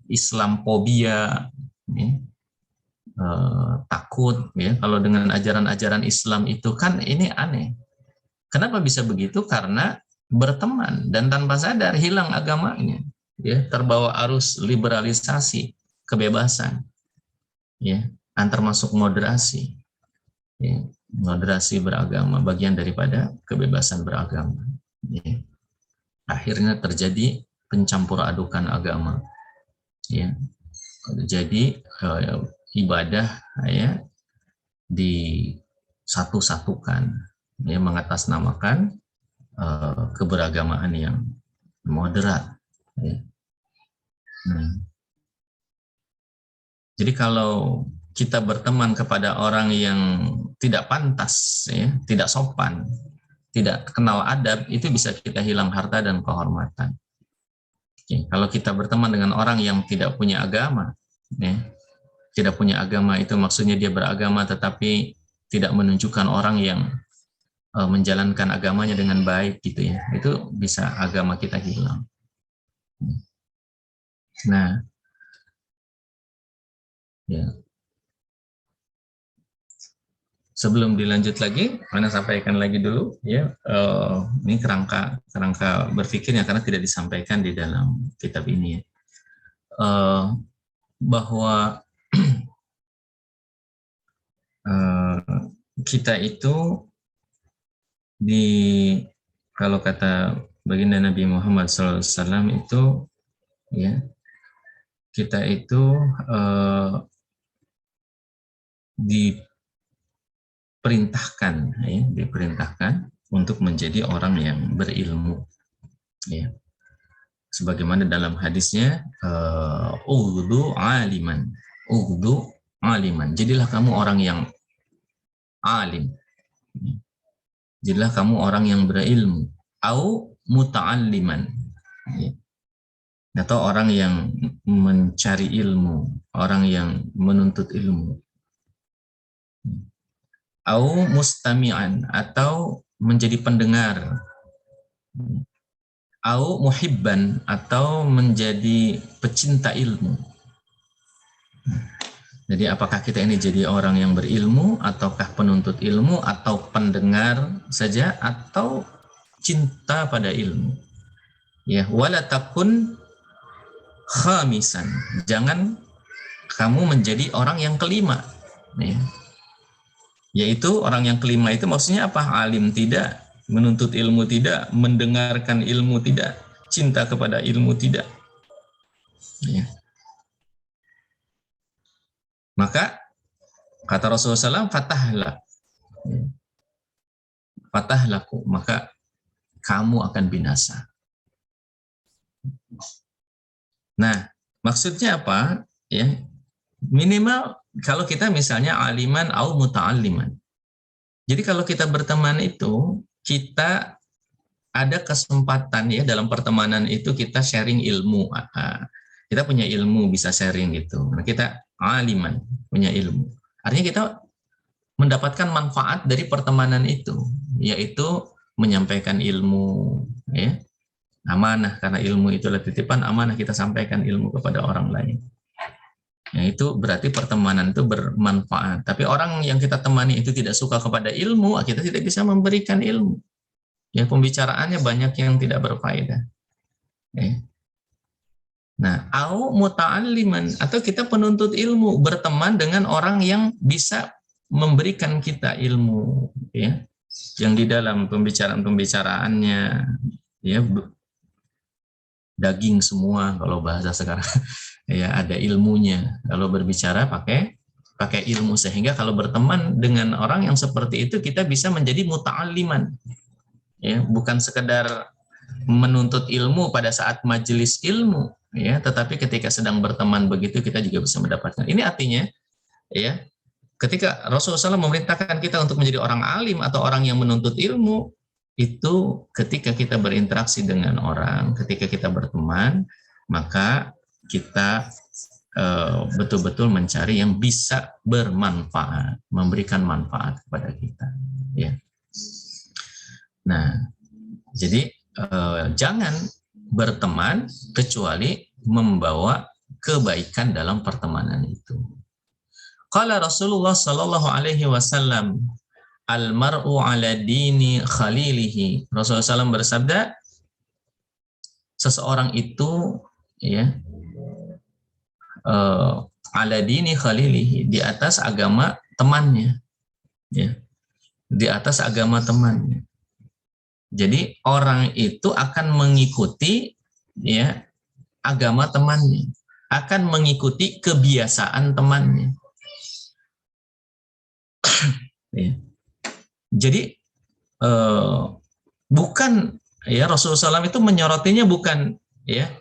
Islamfobia, ya, takut, ya, kalau dengan ajaran-ajaran Islam itu kan ini aneh. Kenapa bisa begitu? Karena berteman dan tanpa sadar hilang agamanya, ya, terbawa arus liberalisasi, kebebasan, ya, termasuk moderasi, ya, moderasi beragama, bagian daripada kebebasan beragama, ya. Akhirnya terjadi pencampur adukan agama, ya. Jadi ibadah, ya, disatu-satukan, ya, mengatasnamakan keberagamaan yang moderat, ya. Jadi kalau kita berteman kepada orang yang tidak pantas, ya, tidak sopan, tidak kenal adab, itu bisa kita hilang harta dan kehormatan. Oke, kalau kita berteman dengan orang yang tidak punya agama, ya, tidak punya agama itu maksudnya dia beragama tetapi tidak menunjukkan orang yang menjalankan agamanya dengan baik, gitu ya, itu bisa agama kita hilang. Nah, ya, sebelum dilanjut lagi, Ana sampaikan lagi dulu, ya, ini kerangka berpikirnya karena tidak disampaikan di dalam kitab ini, ya, bahwa kita itu kalau kata baginda Nabi Muhammad SAW itu, ya, kita itu diperintahkan untuk menjadi orang yang berilmu, ya. Sebagaimana dalam hadisnya, ughdu aliman, jadilah kamu orang yang alim, jadilah kamu orang yang berilmu, au muta'alliman, ya, atau orang yang mencari ilmu, orang yang menuntut ilmu, au mustami'an, atau menjadi pendengar, au muhibban, atau menjadi pecinta ilmu. Jadi apakah kita ini jadi orang yang berilmu, ataukah penuntut ilmu, atau pendengar saja, atau cinta pada ilmu? Ya, wala takun khamisan, jangan kamu menjadi orang yang kelima, ya. Yaitu orang yang kelima itu maksudnya apa? Alim tidak, menuntut ilmu tidak, mendengarkan ilmu tidak, cinta kepada ilmu tidak, ya. Maka kata Rasulullah SAW, fatahlaku, maka kamu akan binasa. Nah, maksudnya apa? Ya, minimal kalau kita misalnya aliman au muta'alliman. Jadi kalau kita berteman itu, kita ada kesempatan, ya, dalam pertemanan itu kita sharing ilmu. Kita punya ilmu, bisa sharing gitu. Nah, kita aliman, punya ilmu. Artinya kita mendapatkan manfaat dari pertemanan itu, yaitu menyampaikan ilmu, ya. Amanah, karena ilmu itulah titipan, amanah kita sampaikan ilmu kepada orang lain. Ya, itu berarti pertemanan itu bermanfaat. Tapi orang yang kita temani itu tidak suka kepada ilmu, kita tidak bisa memberikan ilmu. Ya, pembicaraannya banyak yang tidak berfaedah. Ya. Nah, au muta'alliman, atau kita penuntut ilmu, berteman dengan orang yang bisa memberikan kita ilmu, ya, yang di dalam pembicaraan-pembicaraannya, ya, daging semua kalau bahasa sekarang, ya, ada ilmunya. Kalau berbicara pakai ilmu, sehingga kalau berteman dengan orang yang seperti itu kita bisa menjadi muta'alliman, ya, bukan sekedar menuntut ilmu pada saat majelis ilmu, ya, tetapi ketika sedang berteman begitu kita juga bisa mendapatkan. Ini artinya, ya, ketika Rasulullah SAW memerintahkan kita untuk menjadi orang alim atau orang yang menuntut ilmu, itu ketika kita berinteraksi dengan orang, ketika kita berteman, maka kita betul-betul mencari yang bisa bermanfaat, memberikan manfaat kepada kita, ya. Nah, jadi jangan berteman kecuali membawa kebaikan dalam pertemanan itu. Qala Rasulullah sallallahu alaihi wasallam, al-mar'u ala dini khalilihi. Rasulullah SAW bersabda, seseorang itu ya ala dini khalilihi, di atas agama temannya, ya, di atas agama temannya. Jadi orang itu akan mengikuti ya agama temannya, akan mengikuti kebiasaan temannya. Ya. Jadi bukan ya, Rasulullah SAW itu menyorotinya bukan ya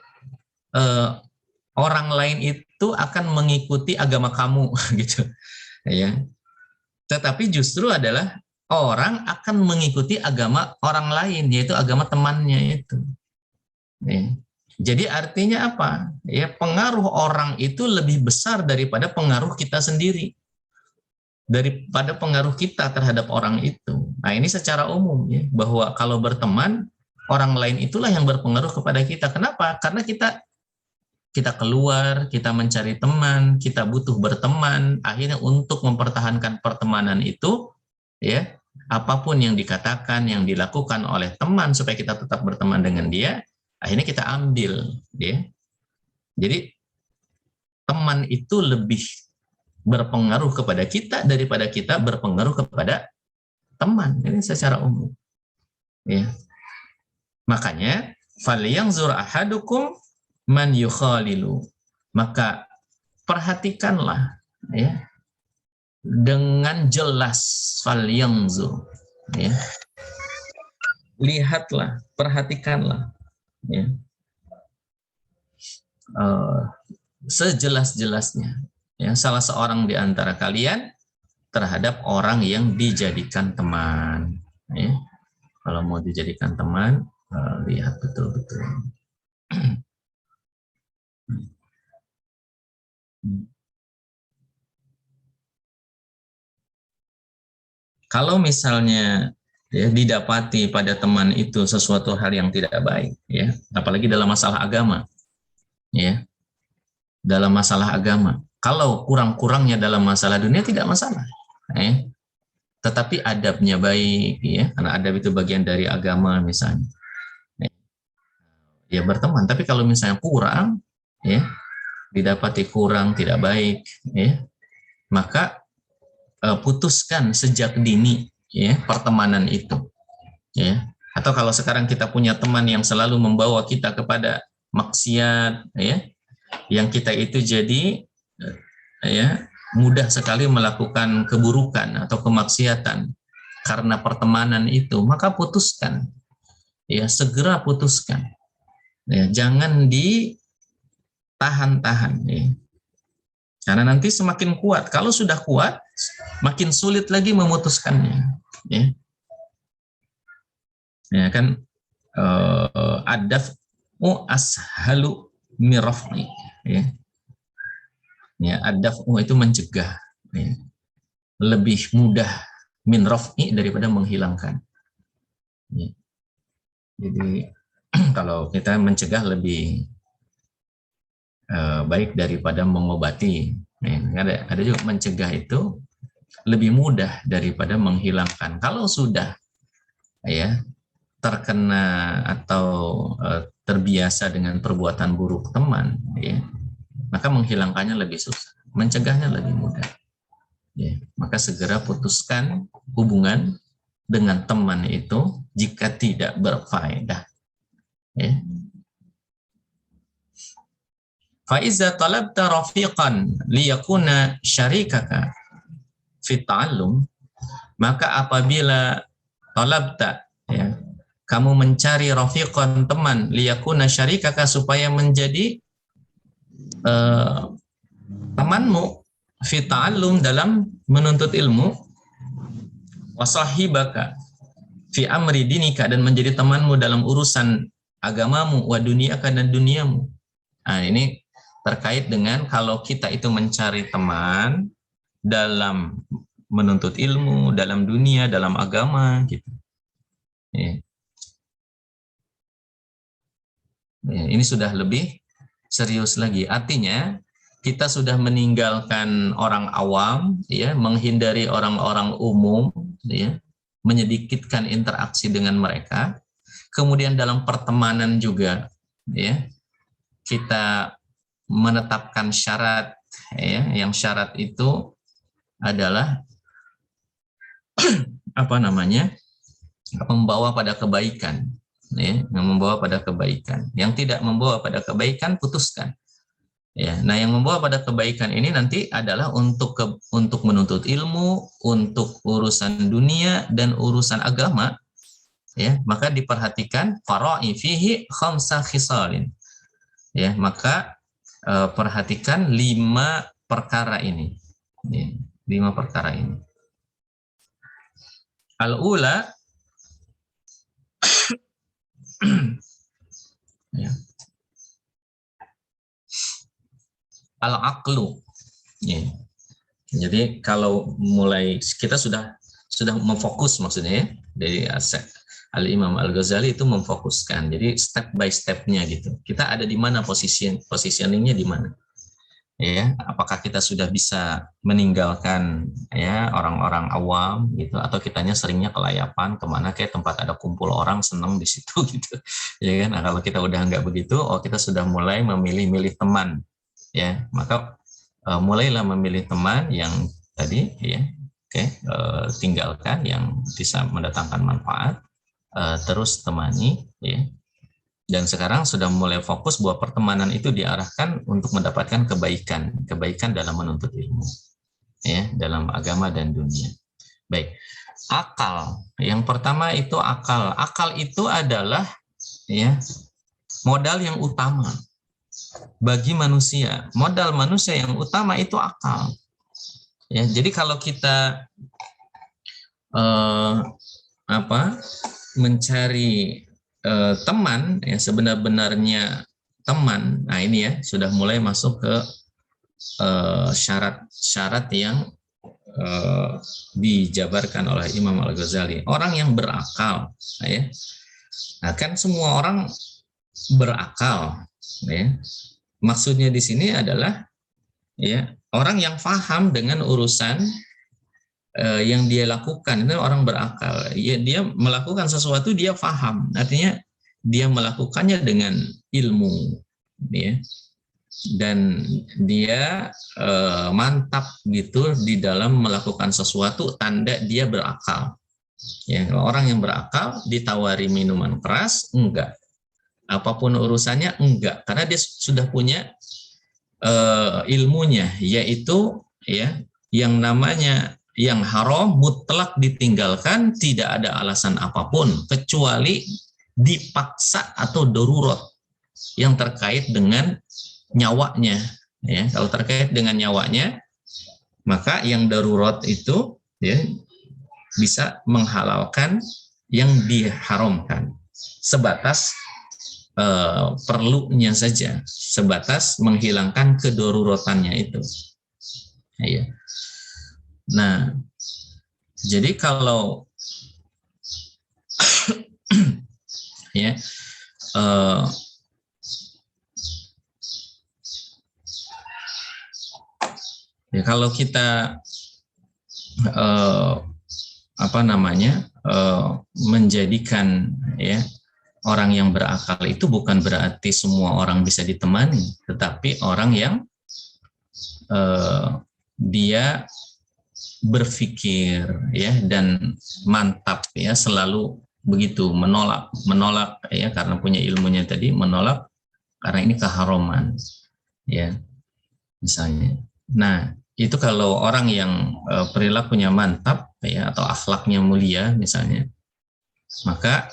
orang lain itu akan mengikuti agama kamu gitu ya, tetapi justru adalah orang akan mengikuti agama orang lain, yaitu agama temannya itu. Ya. Jadi artinya apa? Ya, pengaruh orang itu lebih besar daripada pengaruh kita sendiri, daripada pengaruh kita terhadap orang itu. Nah, ini secara umum ya, bahwa kalau berteman, orang lain itulah yang berpengaruh kepada kita. Kenapa? Karena kita keluar, kita mencari teman, kita butuh berteman, akhirnya untuk mempertahankan pertemanan itu, ya, apapun yang dikatakan, yang dilakukan oleh teman supaya kita tetap berteman dengan dia, akhirnya kita ambil, ya. Jadi teman itu lebih berpengaruh kepada kita daripada kita berpengaruh kepada teman. Ini secara umum, ya. Makanya falyanzur ahadukum man yukhalilu, maka perhatikanlah ya dengan jelas, falyanzur ya, lihatlah, perhatikanlah ya sejelas-jelasnya ya salah seorang di antara kalian terhadap orang yang dijadikan teman ya. Kalau mau dijadikan teman, lihat betul-betul. Kalau misalnya ya didapati pada teman itu sesuatu hal yang tidak baik ya, apalagi dalam masalah agama ya, dalam masalah agama, kalau kurang-kurangnya dalam masalah dunia tidak masalah ya, tetapi adabnya baik ya, karena adab itu bagian dari agama misalnya ya, berteman. Tapi kalau misalnya kurang ya, didapati kurang, tidak baik ya, maka putuskan sejak dini ya pertemanan itu ya. Atau kalau sekarang kita punya teman yang selalu membawa kita kepada maksiat ya, yang kita itu jadi ya mudah sekali melakukan keburukan atau kemaksiatan karena pertemanan itu, maka putuskan ya, segera putuskan ya, jangan ditahan-tahan ya. Karena nanti semakin kuat. Kalau sudah kuat, makin sulit lagi memutuskannya. Ya, ya kan, adaf'u ashalu mirafni. Ya, ya adaf'u itu mencegah. Ya. Lebih mudah min raf'i daripada menghilangkan. Ya. Jadi kalau kita mencegah lebih baik daripada mengobati. Ada juga mencegah itu lebih mudah daripada menghilangkan. Kalau sudah ya terkena atau terbiasa dengan perbuatan buruk teman, ya, maka menghilangkannya lebih susah, mencegahnya lebih mudah. Ya, maka segera putuskan hubungan dengan teman itu jika tidak berfaedah. Ya. Faiza talabta rafiqan liyakuna syarikaka fi ta'allum, maka apabila talabta ya, kamu mencari rafiqan teman liyakuna syarikaka supaya menjadi temanmu fi ta'allum dalam menuntut ilmu, wasahibaka fi amri dinika dan menjadi temanmu dalam urusan agamamu, wa duniaka dan duniamu. Nah, ini terkait dengan kalau kita itu mencari teman dalam menuntut ilmu, dalam dunia, dalam agama gitu. Ya. Ya, ini sudah lebih serius lagi. Artinya kita sudah meninggalkan orang awam, ya, menghindari orang-orang umum, ya, menyedikitkan interaksi dengan mereka. Kemudian dalam pertemanan juga, ya, kita menetapkan syarat, ya, yang syarat itu adalah apa namanya, membawa pada kebaikan, ya, yang membawa pada kebaikan. Yang tidak membawa pada kebaikan, putuskan. Ya, nah yang membawa pada kebaikan ini nanti adalah untuk menuntut ilmu, untuk urusan dunia dan urusan agama, ya, maka diperhatikan fara'i fihi khamsa khisalin. Ya, maka perhatikan 5 perkara ini. Ya, 5 perkara ini. Al-ula ya. Al-aqlu. Ya. Jadi kalau mulai kita sudah memfokus, maksudnya ya, dari Al-Imam Al-Ghazali itu memfokuskan. Jadi step by step-nya gitu. Kita ada di mana positioning-nya di mana? Ya, apakah kita sudah bisa meninggalkan, ya, orang-orang awam gitu, atau kitanya seringnya kelayapan kemana kayak tempat ada kumpul orang seneng di situ gitu, ya kan? Nah, kalau kita udah nggak begitu, kita sudah mulai memilih-milih teman, ya, maka mulailah memilih teman yang tadi, ya, tinggalkan yang bisa mendatangkan manfaat, terus temani, ya. Dan sekarang sudah mulai fokus bahwa pertemanan itu diarahkan untuk mendapatkan kebaikan dalam menuntut ilmu, ya, dalam agama dan dunia. Baik, akal. Yang pertama itu akal. Akal itu adalah, ya, modal yang utama bagi manusia. Modal manusia yang utama itu akal. Ya, jadi kalau kita mencari teman, ya, sebenar-benarnya teman, nah ini ya sudah mulai masuk ke syarat-syarat yang dijabarkan oleh Imam Al-Ghazali. Orang yang berakal, ya, nah kan semua orang berakal, ya. Maksudnya di sini adalah, ya, orang yang paham dengan urusan yang dia lakukan, itu orang berakal. Ya, dia melakukan sesuatu, dia paham. Artinya dia melakukannya dengan ilmu, ya. Dan dia mantap gitu di dalam melakukan sesuatu, tanda dia berakal. Ya, orang yang berakal ditawari minuman keras, enggak. Apapun urusannya, enggak. Karena dia sudah punya ilmunya, yaitu, ya, yang namanya yang haram mutlak ditinggalkan, tidak ada alasan apapun kecuali dipaksa atau darurat yang terkait dengan nyawanya, ya. Kalau terkait dengan nyawanya, maka yang darurat itu, ya, bisa menghalalkan yang diharamkan sebatas perlunya saja, sebatas menghilangkan kedaruratannya itu, ya. Nah, jadi kalau ya, ya kalau kita menjadikan, ya, orang yang berakal itu bukan berarti semua orang bisa ditemani, tetapi orang yang dia berpikir, ya, dan mantap, ya, selalu begitu menolak, ya, karena punya ilmunya tadi, menolak karena ini keharaman, ya, misalnya. Nah, itu kalau orang yang perilakunya mantap, ya, atau akhlaknya mulia misalnya, maka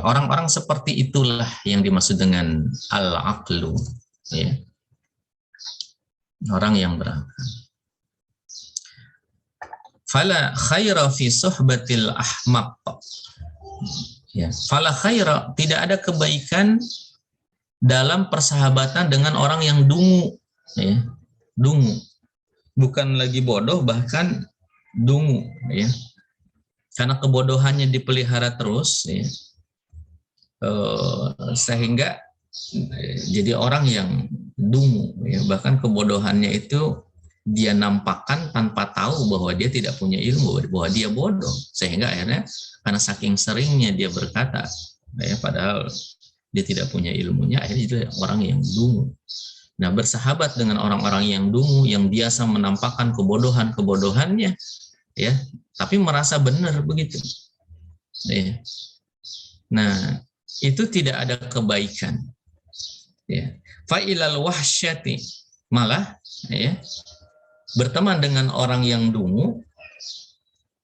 orang-orang seperti itulah yang dimaksud dengan al-aqlu, ya, orang yang berakal. Fala khaira fi suhbatil ahmaq. Ya, fala khaira, tidak ada kebaikan dalam persahabatan dengan orang yang dungu, ya. Dungu. Bukan lagi bodoh, bahkan dungu, ya. karena kebodohannya dipelihara terus, ya, sehingga jadi orang yang dungu, ya, bahkan kebodohannya itu dia nampakkan tanpa tahu bahwa dia tidak punya ilmu, bahwa dia bodoh, sehingga akhirnya karena saking seringnya dia berkata, ya, padahal dia tidak punya ilmunya, akhirnya jadi orang yang dungu. Nah, bersahabat dengan orang-orang yang dungu, yang biasa menampakkan kebodohannya, ya, tapi merasa benar begitu. Ya. Nah, itu tidak ada kebaikan. Ya. Fa'ilal wahsyati, malah, ya, berteman dengan orang yang dungu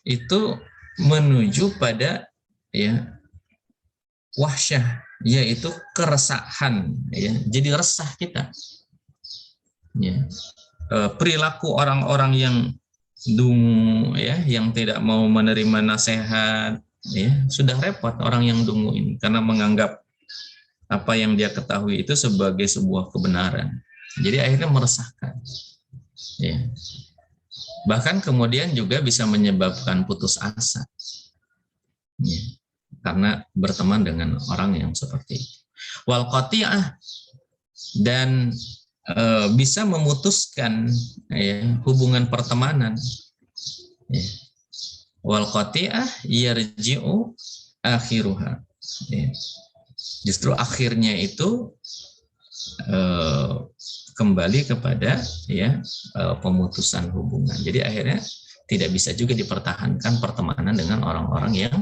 itu menuju pada, ya, wahsyah, yaitu keresahan, ya. Jadi resah kita. Ya. Perilaku orang-orang yang dungu, ya, yang tidak mau menerima nasihat, ya, sudah repot orang yang dungu ini karena menganggap apa yang dia ketahui itu sebagai sebuah kebenaran. Jadi akhirnya meresahkan. Ya. Bahkan kemudian juga bisa menyebabkan putus asa, ya, karena berteman dengan orang yang seperti itu. Wal qati'ah, dan bisa memutuskan, ya, hubungan pertemanan. Ya. Wal qati'ah yarji'u akhiruha. Ya. Justru akhirnya itu kembali kepada, ya, pemutusan hubungan. Jadi akhirnya tidak bisa juga dipertahankan pertemanan dengan orang-orang yang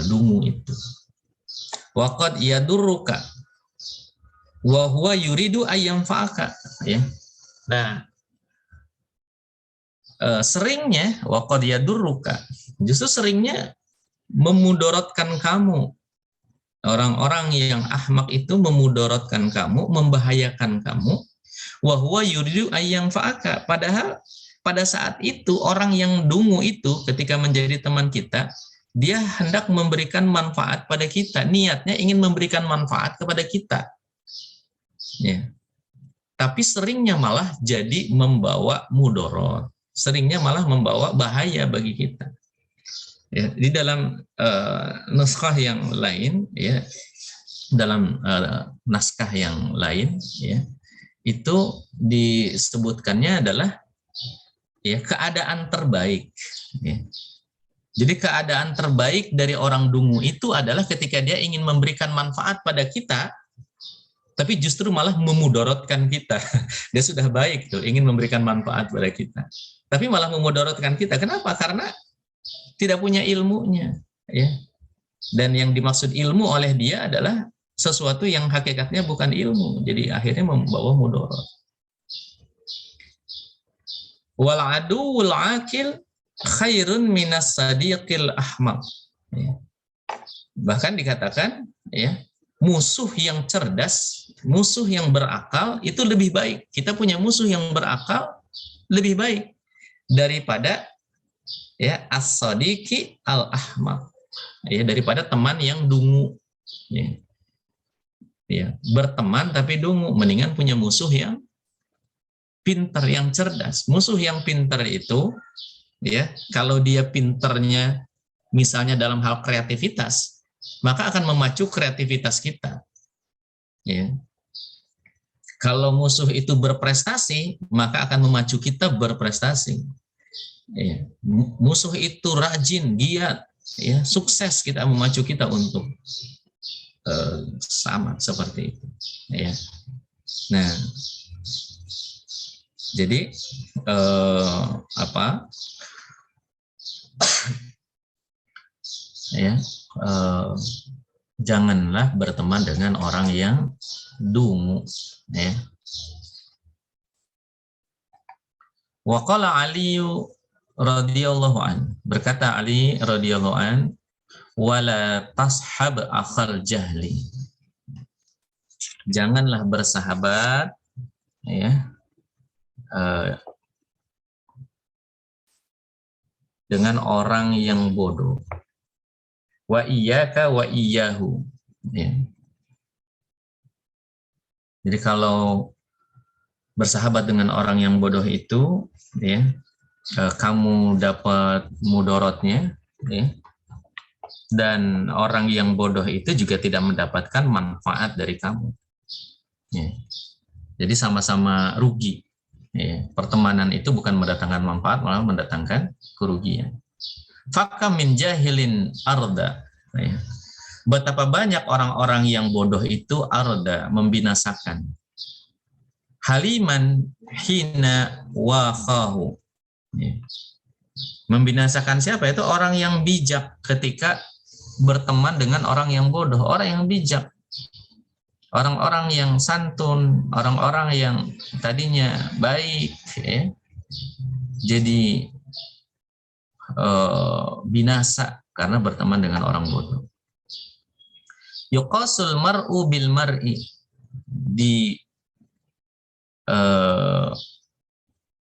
dungu itu. Waqad yadurruka wa huwa yuridu ayyamfa'aka, ya. Nah, seringnya waqad yadurruka, justru seringnya memudorotkan kamu. Orang-orang yang ahmak itu memudorotkan kamu, membahayakan kamu. Wa huwa yuridu ayyamfa'aka, padahal pada saat itu orang yang dungu itu ketika menjadi teman kita, dia hendak memberikan manfaat pada kita, niatnya ingin memberikan manfaat kepada kita. Ya. Tapi seringnya malah jadi membawa mudorot, seringnya malah membawa bahaya bagi kita. Ya, di dalam naskah yang lain, ya, dalam naskah yang lain, ya, itu disebutkannya adalah, ya, keadaan terbaik. Ya. Jadi keadaan terbaik dari orang dungu itu adalah ketika dia ingin memberikan manfaat pada kita, tapi justru malah memudorotkan kita. Dia sudah baik tuh, ingin memberikan manfaat pada kita, tapi malah memudorotkan kita. Kenapa? Karena tidak punya ilmunya, ya. Dan yang dimaksud ilmu oleh dia adalah sesuatu yang hakikatnya bukan ilmu, jadi akhirnya membawa mudorot. Wal aduwul akil khairun minas sadiqil ahmaq. Ya. Bahkan dikatakan, ya, musuh yang cerdas, musuh yang berakal itu lebih baik. Kita punya musuh yang berakal lebih baik daripada, ya, as-sadiqi al-ahmaq, ya, daripada teman yang dungu. Ya. Ya, berteman tapi dungu, mendingan punya musuh yang pintar, yang cerdas. Musuh yang pintar itu, ya, kalau dia pintarnya misalnya dalam hal kreativitas, maka akan memacu kreativitas kita. Ya. Kalau musuh itu berprestasi, maka akan memacu kita berprestasi. Ya. Musuh itu rajin, giat, ya, sukses, kita memacu kita untuk sama seperti itu. Ya. Nah, jadi ya, janganlah berteman dengan orang yang dungu. Ya. Wa qala Ali radhiyallahu an, berkata Ali radhiyallahu an, wala tashab akhal jahli, janganlah bersahabat, ya, dengan orang yang bodoh. Wa iyyaka wa iyyahu. Ya. Jadi kalau bersahabat dengan orang yang bodoh itu, ya, kamu dapat mudorotnya, ya. Dan orang yang bodoh itu juga tidak mendapatkan manfaat dari kamu. Ya. Jadi sama-sama rugi. Ya. Pertemanan itu bukan mendatangkan manfaat, malah mendatangkan kerugian. Fakam min jahilin arda. Ya. Betapa banyak orang-orang yang bodoh itu arda, membinasakan. Haliman hina wakhahu. Ya. Membinasakan siapa? Itu orang yang bijak ketika berteman dengan orang yang bodoh, orang yang bijak. Orang-orang yang santun, orang-orang yang tadinya baik, ya, jadi binasa karena berteman dengan orang bodoh. Yuqasul mar'u bil mar'i,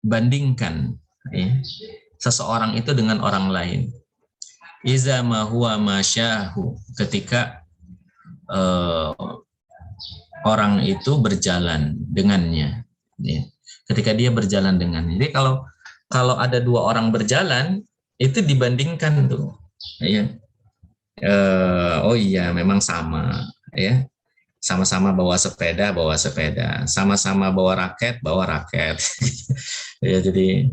bandingkan, ya, seseorang itu dengan orang lain. Iza ma huwa masyahu, ketika orang itu berjalan dengannya, ya. Ketika dia berjalan dengannya. Jadi kalau ada dua orang berjalan itu dibandingkan tuh, ya. Oh iya, memang sama, ya. Sama-sama bawa sepeda, sama-sama bawa raket. Ya, jadi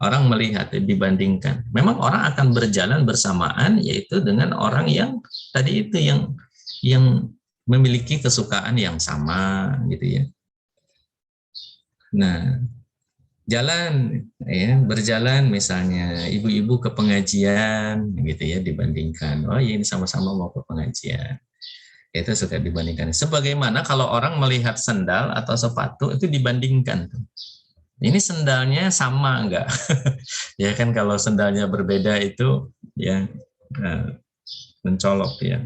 orang melihat, dibandingkan. Memang orang akan berjalan bersamaan, yaitu dengan orang yang tadi itu yang memiliki kesukaan yang sama, gitu ya. Nah, berjalan misalnya ibu-ibu ke pengajian, gitu ya, dibandingkan. Oh ya, ini sama-sama mau ke pengajian. Itu suka dibandingkan. Sebagaimana kalau orang melihat sendal atau sepatu itu dibandingkan. Ini sendalnya sama enggak? Ya kan, kalau sendalnya berbeda itu ya mencolok ya.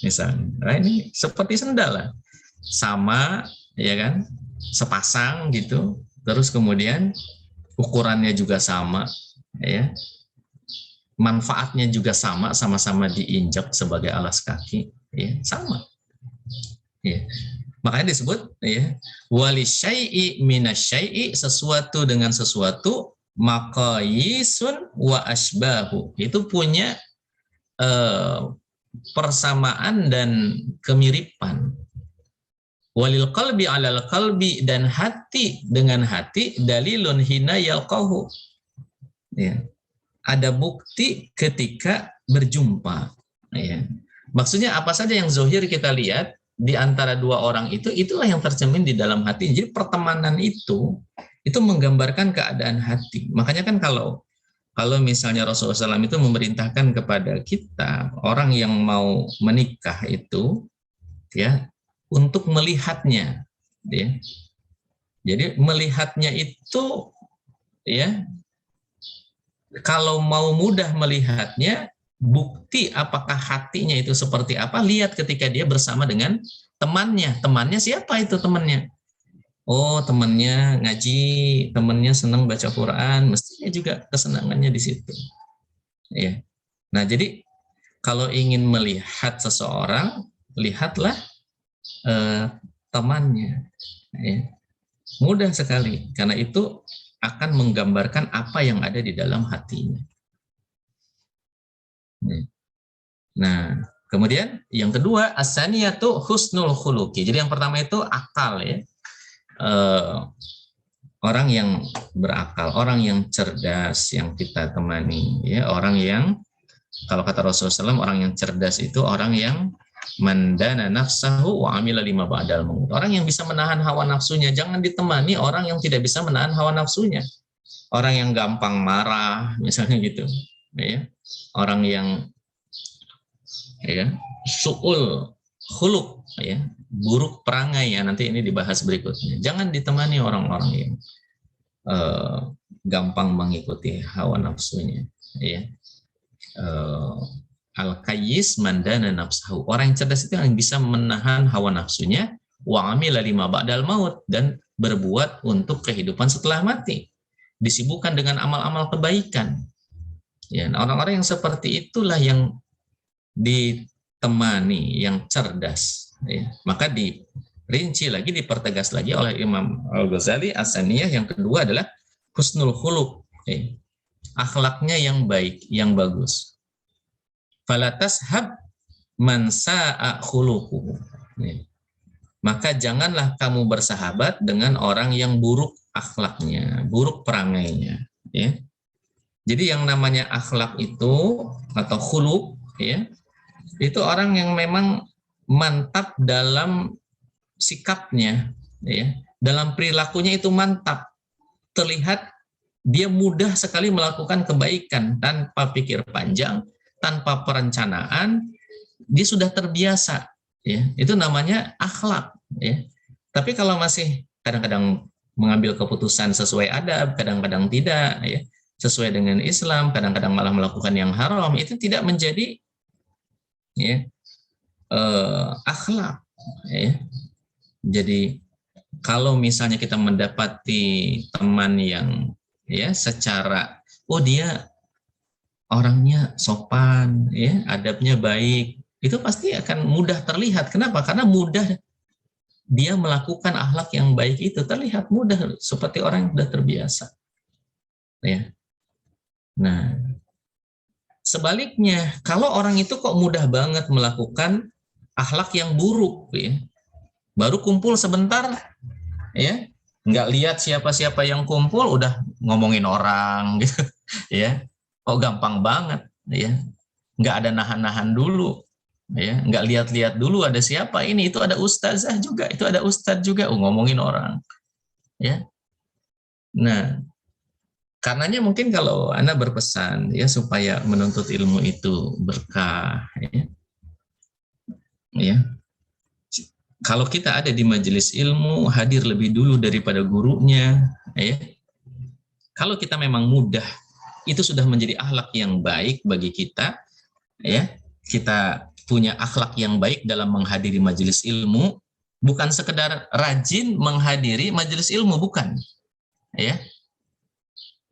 Misalnya, nah ini seperti sendal lah, sama, ya kan, sepasang gitu, terus kemudian ukurannya juga sama, ya, manfaatnya juga sama, sama-sama diinjak sebagai alas kaki, ya, sama, ya. Makanya disebut, ya, wali syai'i minasyai'i, sesuatu dengan sesuatu, maqayisun wa asbahu, itu punya persamaan dan kemiripan. Walil qalbi alal qalbi, dan hati dengan hati, dalilun hina yalqahu, ya, ada bukti ketika berjumpa, ya. Maksudnya apa saja yang zahir kita lihat di antara dua orang itu, itulah yang tercermin di dalam hati. Jadi pertemanan itu menggambarkan keadaan hati. Makanya kan kalau misalnya Rasulullah SAW itu memerintahkan kepada kita, orang yang mau menikah itu, ya, untuk melihatnya, ya. Jadi melihatnya itu, ya, kalau mau mudah melihatnya, bukti apakah hatinya itu seperti apa, lihat ketika dia bersama dengan temannya. Temannya siapa itu temannya? Oh, temannya ngaji, temannya senang baca Quran, mestinya juga kesenangannya di situ. Ya. Nah, jadi kalau ingin melihat seseorang, lihatlah temannya. Ya. Mudah sekali, karena itu akan menggambarkan apa yang ada di dalam hatinya. Nah, kemudian yang kedua, as-saniyatu husnul khuluqi. Jadi yang pertama itu akal, ya. Orang yang berakal, orang yang cerdas yang kita temani, ya, orang yang, kalau kata Rasulullah SAW, orang yang cerdas itu orang yang mandana nafsahu wa amila lima ba'dal maut. Orang yang bisa menahan hawa nafsunya. Jangan ditemani orang yang tidak bisa menahan hawa nafsunya. Orang yang gampang marah, misalnya gitu, ya. Orang yang, ya, su'ul khuluq, ya, buruk perangai, ya, nanti ini dibahas berikutnya. Jangan ditemani orang-orang yang gampang mengikuti hawa nafsunya, ya. Al-qayyis mandana nafsahu, orang yang cerdas itu yang bisa menahan hawa nafsunya, wa amila lima ba'dal maut, dan berbuat untuk kehidupan setelah mati, disibukkan dengan amal-amal kebaikan, ya. Orang-orang yang seperti itulah yang ditemani, yang cerdas, ya. Maka dirinci lagi, dipertegas lagi oleh Imam Al-Ghazali, as-saniyah yang kedua adalah husnul khuluq, ya. Akhlaknya yang baik, yang bagus. Falatashab man sa'a khuluquhu. Maka janganlah kamu bersahabat dengan orang yang buruk akhlaknya, buruk perangainya, ya. Jadi yang namanya akhlak itu atau khuluq, ya, itu orang yang memang mantap dalam sikapnya, ya, dalam perilakunya itu mantap, terlihat dia mudah sekali melakukan kebaikan tanpa pikir panjang, tanpa perencanaan, dia sudah terbiasa, ya, itu namanya akhlak, ya. Tapi kalau masih kadang-kadang mengambil keputusan sesuai adab, kadang-kadang tidak, ya, sesuai dengan Islam, kadang-kadang malah melakukan yang haram, itu tidak menjadi, ya, akhlak, ya. Jadi kalau misalnya kita mendapati teman yang, ya, secara dia orangnya sopan, ya, adabnya baik, itu pasti akan mudah terlihat. Kenapa? Karena mudah dia melakukan akhlak yang baik itu, terlihat mudah seperti orang yang sudah terbiasa, ya. Nah, sebaliknya, kalau orang itu kok mudah banget melakukan akhlak yang buruk, ya, baru kumpul sebentar, ya, nggak lihat siapa-siapa yang kumpul, udah ngomongin orang, gitu, ya, kok gampang banget, ya, nggak ada nahan-nahan dulu, ya, nggak lihat-lihat dulu ada siapa ini, itu ada ustazah juga, itu ada ustadz juga, ngomongin orang, ya. Nah, karenanya mungkin kalau Anda berpesan, ya, supaya menuntut ilmu itu berkah, ya, ya. Kalau kita ada di majelis ilmu, hadir lebih dulu daripada gurunya, ya. Kalau kita memang mudah, itu sudah menjadi akhlak yang baik bagi kita, ya. Kita punya akhlak yang baik dalam menghadiri majelis ilmu, bukan sekedar rajin menghadiri majelis ilmu, bukan, ya.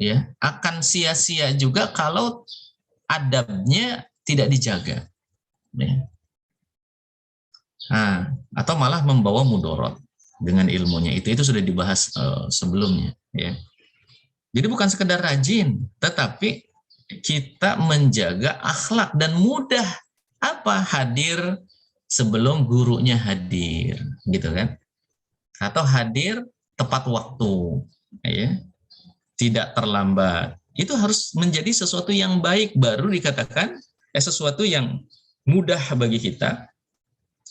Ya, akan sia-sia juga kalau adabnya tidak dijaga, ya. Nah, atau malah membawa mudorot dengan ilmunya, itu sudah dibahas sebelumnya, ya. Jadi bukan sekedar rajin, tetapi kita menjaga akhlak dan mudah hadir sebelum gurunya hadir, gitu kan, atau hadir tepat waktu, ya, tidak terlambat. Itu harus menjadi sesuatu yang baik, baru dikatakan sesuatu yang mudah bagi kita,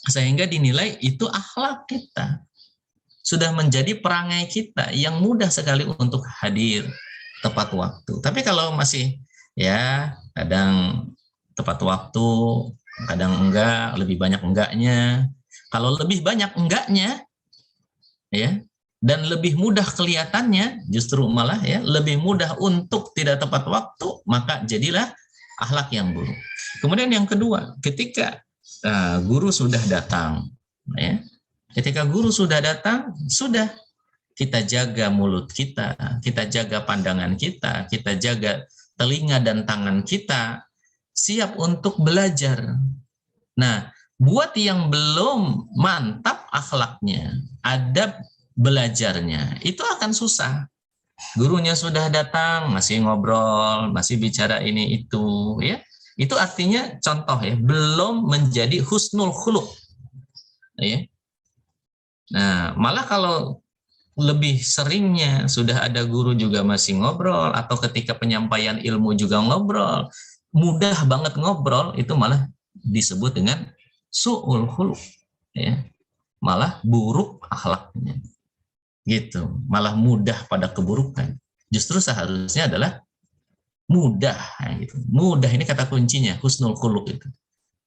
sehingga dinilai itu akhlak kita, sudah menjadi perangai kita yang mudah sekali untuk hadir tepat waktu. Tapi kalau masih, ya, kadang tepat waktu, kadang enggak, lebih banyak enggaknya. Kalau lebih banyak enggaknya, ya, dan lebih mudah kelihatannya, justru malah, ya, lebih mudah untuk tidak tepat waktu, maka jadilah akhlak yang buruk. Kemudian yang kedua, ketika guru sudah datang, ya, ketika guru sudah datang, sudah kita jaga mulut kita jaga pandangan kita jaga telinga dan tangan kita, siap untuk belajar. Nah, buat yang belum mantap akhlaknya, adab belajarnya, itu akan susah. Gurunya sudah datang, masih ngobrol, masih bicara ini itu, ya. Itu artinya contoh, ya, belum menjadi husnul khuluq, ya. Nah, malah kalau lebih seringnya sudah ada guru juga masih ngobrol, atau ketika penyampaian ilmu juga ngobrol, mudah banget ngobrol, itu malah disebut dengan su'ul khuluq, ya. Malah buruk akhlaknya, gitu, malah mudah pada keburukan. Justru seharusnya adalah mudah, gitu. Mudah ini kata kuncinya, husnul khuluq itu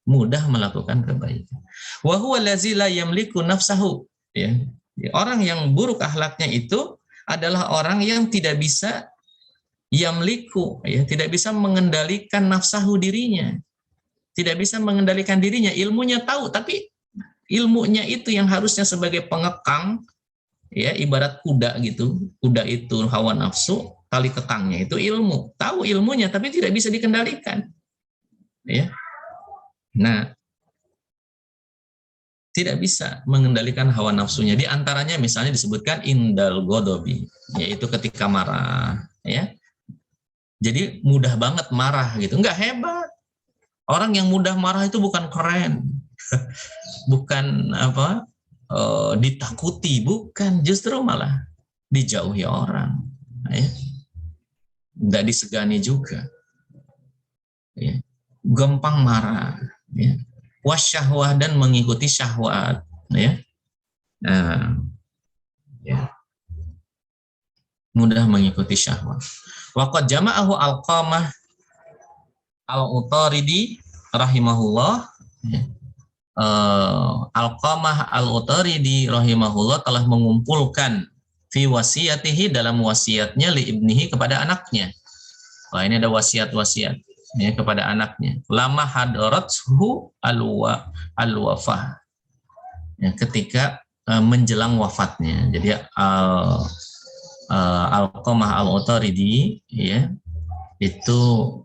mudah melakukan kebaikan. Wa huwa allazi la yamliku nafsahu, ya. Orang yang buruk akhlaknya itu adalah orang yang tidak bisa yamliku, ya, tidak bisa mengendalikan nafsahu, dirinya, tidak bisa mengendalikan dirinya. Ilmunya tahu, tapi ilmunya itu yang harusnya sebagai pengekang, ya, ibarat kuda gitu. Kuda itu hawa nafsu, tali kekangnya itu ilmu. Tahu ilmunya tapi tidak bisa dikendalikan, ya. Nah, tidak bisa mengendalikan hawa nafsunya. Di antaranya misalnya disebutkan indal godobi, yaitu ketika marah, ya. Jadi mudah banget marah, gitu. Enggak hebat. Orang yang mudah marah itu bukan keren, bukan ditakuti, bukan, justru malah dijauhi orang, ya. Nggak disegani juga, ya. Gampang marah, ya. Wasyahwah, dan mengikuti syahwat, ya. Nah, ya. Mudah mengikuti syahwat. Waqad jama'ahu Alqamah Al-Utaridi rahimahullah, ya. Alqamah Al-Utaridi rahimahullah telah mengumpulkan fi wasiyatihi, dalam wasiatnya, li ibnihi, kepada anaknya. Wah, ini ada wasiat-wasiat, ya, kepada anaknya. Lama hadarathu al-wafah, ya, ketika menjelang wafatnya. Jadi Alqamah Al-Utaridi, ya, itu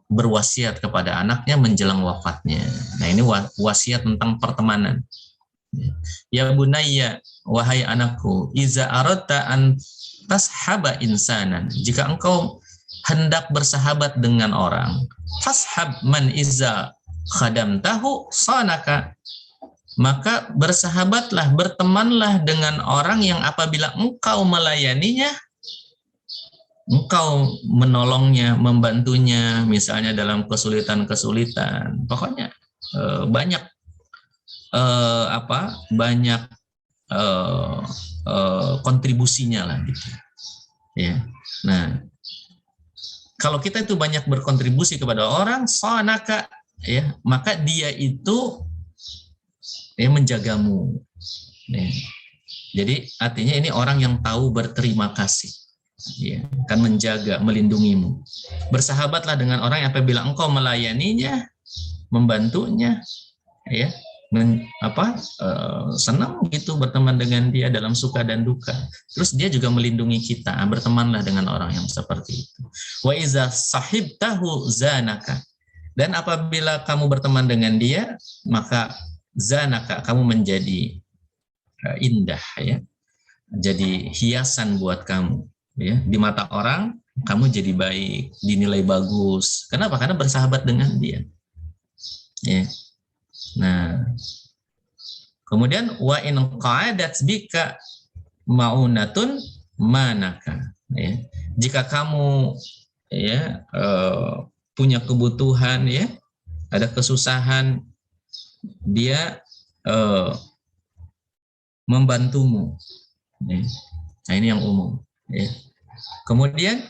berwasiat kepada anaknya menjelang wafatnya. Nah, ini wasiat tentang pertemanan. Ya bunayya, wahai anakku, iza aradta an tashaba insanan, jika engkau hendak bersahabat dengan orang, fashab man iza khadamtahu sanaka, maka bersahabatlah, bertemanlah dengan orang yang apabila engkau melayaninya, engkau menolongnya, membantunya, misalnya dalam kesulitan-kesulitan. Pokoknya banyak kontribusinya lah, gitu. Ya. Nah, kalau kita itu banyak berkontribusi kepada orang, sanaka, ya, maka dia itu, ya, menjagamu. Ya. Jadi artinya ini orang yang tahu berterima kasih. Ya, akan menjaga, melindungimu. Bersahabatlah dengan orang yang apabila engkau melayaninya, membantunya, ya, senang gitu berteman dengan dia dalam suka dan duka. Terus dia juga melindungi kita. Bertemanlah dengan orang yang seperti itu. Wa iza sahibtahu zanaka, dan apabila kamu berteman dengan dia, maka zanaka, kamu menjadi indah, ya, jadi hiasan buat kamu. Ya, di mata orang kamu jadi baik, dinilai bagus. Kenapa? Karena bersahabat dengan dia. Ya. Nah, kemudian wa in qa'adat bika maunatun manaka. Ya. Jika kamu, ya, punya kebutuhan, ya, ada kesusahan, dia membantumu. Ya. Nah, ini yang umum. Ya. Kemudian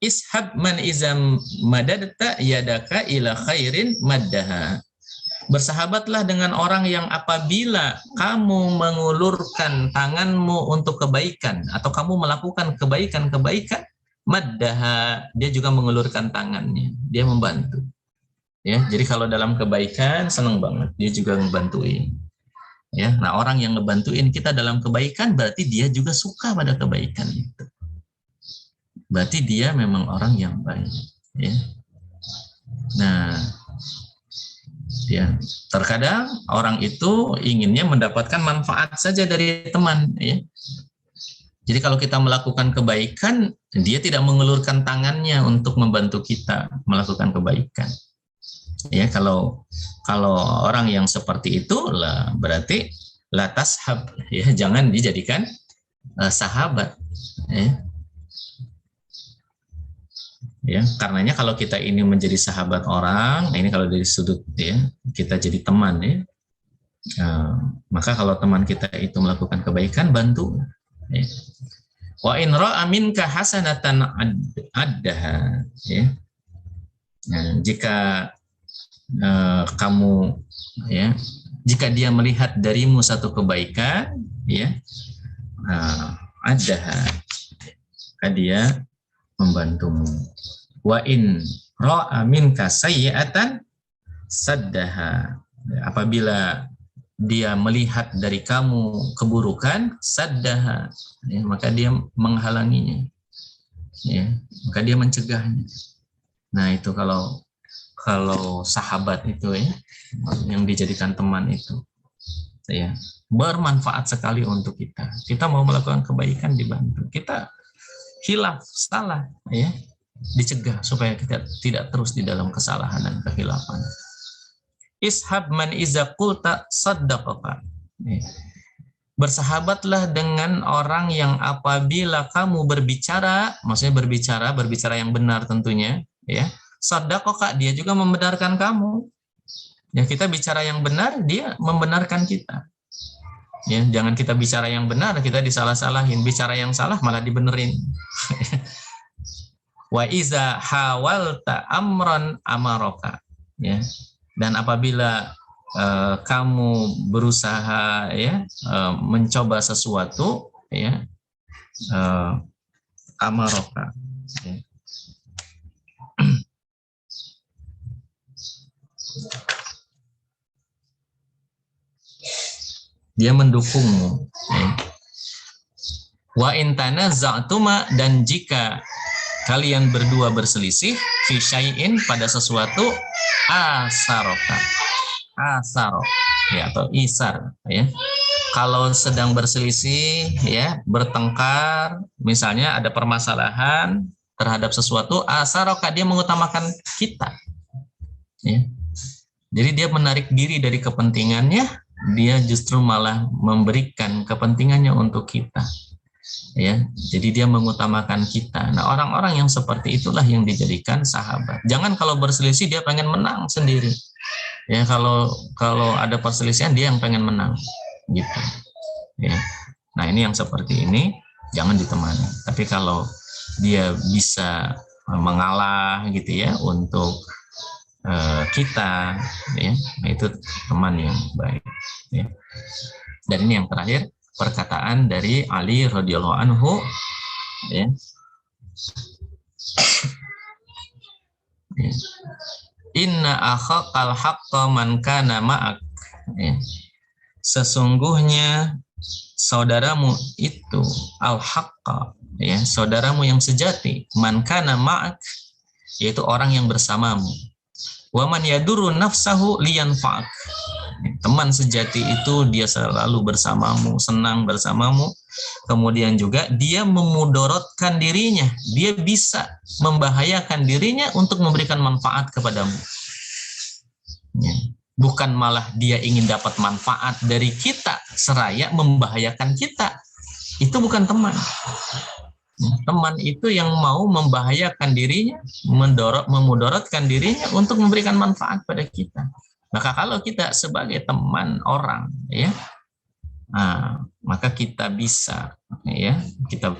ishab man izam madadta yadaka ila khairin maddaha. Bersahabatlah dengan orang yang apabila kamu mengulurkan tanganmu untuk kebaikan atau kamu melakukan kebaikan-kebaikan, maddaha, dia juga mengulurkan tangannya, dia membantu. Ya, jadi kalau dalam kebaikan senang banget, dia juga membantuin. Ya, nah orang yang ngebantuin kita dalam kebaikan berarti dia juga suka pada kebaikan itu. Berarti dia memang orang yang baik. Ya. Nah, ya, terkadang orang itu inginnya mendapatkan manfaat saja dari teman. Ya. Jadi kalau kita melakukan kebaikan, dia tidak mengulurkan tangannya untuk membantu kita melakukan kebaikan. Ya, kalau orang yang seperti itu lah berarti la tashab, ya, jangan dijadikan sahabat. Ya. Ya, karenanya kalau kita ini menjadi sahabat orang, ini kalau dari sudut, ya, kita jadi teman, ya. Maka kalau teman kita itu melakukan kebaikan, bantu. Ya. Wa in ra'a minka hasanatan addaha, ya. Nah, jika kamu, ya, jika dia melihat darimu satu kebaikan, ya, addaha, maka dia membantumu. Wa in ra'a minka sayyi'atan saddaha, apabila dia melihat dari kamu keburukan, saddaha, ya, maka dia menghalanginya, ya, maka dia mencegahnya. Nah, itu kalau sahabat itu, ya, yang dijadikan teman itu, ya, bermanfaat sekali untuk kita. Kita mau melakukan kebaikan, dibantu. Kita hilaf, salah, ya, dicegah supaya kita tidak terus di dalam kesalahan dan kehilafan. Ishab man iza qulta saddaqaka. Bersahabatlah dengan orang yang apabila kamu berbicara, maksudnya berbicara yang benar tentunya, ya. Saddaqaka, dia juga membenarkan kamu. Ya, kita bicara yang benar, dia membenarkan kita. Ya, jangan kita bicara yang benar, kita disalah-salahin. Bicara yang salah malah dibenerin. Wa iza hawalta amran amaraka. Ya. Dan apabila kamu berusaha ya mencoba sesuatu ya amaraka. Ya. Dia mendukungmu. Ya. Wa in tanaza'tuma, dan jika kalian berdua berselisih fi syai'in, pada sesuatu, asaraka. Asar ya, atau isar ya. Kalau sedang berselisih ya, bertengkar, misalnya ada permasalahan terhadap sesuatu, asaraka, dia mengutamakan kita. Ya. Jadi dia menarik diri dari kepentingannya, dia justru malah memberikan kepentingannya untuk kita. Ya, jadi dia mengutamakan kita. Nah, orang-orang yang seperti itulah yang dijadikan sahabat. Jangan kalau berselisih dia pengen menang sendiri. Ya, kalau ada perselisihan dia yang pengen menang, gitu. Ya. Nah, ini yang seperti ini jangan ditemani. Tapi kalau dia bisa mengalah, gitu ya, untuk kita, ya, nah itu teman yang baik. Ya. Dan ini yang terakhir, perkataan dari Ali radhiyallahu anhu, ya. Ya. Inna akhaqal haqqa man kana ma'ak. Ya. Sesungguhnya saudaramu itu al-haqqa, ya, saudaramu yang sejati, man kana ma'ak, yaitu orang yang bersamamu. Wa man yadurru nafsahu liyanfa'ak. Teman sejati itu dia selalu bersamamu, senang bersamamu. Kemudian juga dia memudorotkan dirinya, dia bisa membahayakan dirinya untuk memberikan manfaat kepadamu. Ya. Bukan malah dia ingin dapat manfaat dari kita seraya membahayakan kita. Itu bukan teman. Teman itu yang mau membahayakan dirinya, memudorotkan dirinya untuk memberikan manfaat pada kita. Maka kalau kita sebagai teman orang, ya, maka kita bisa, ya, kita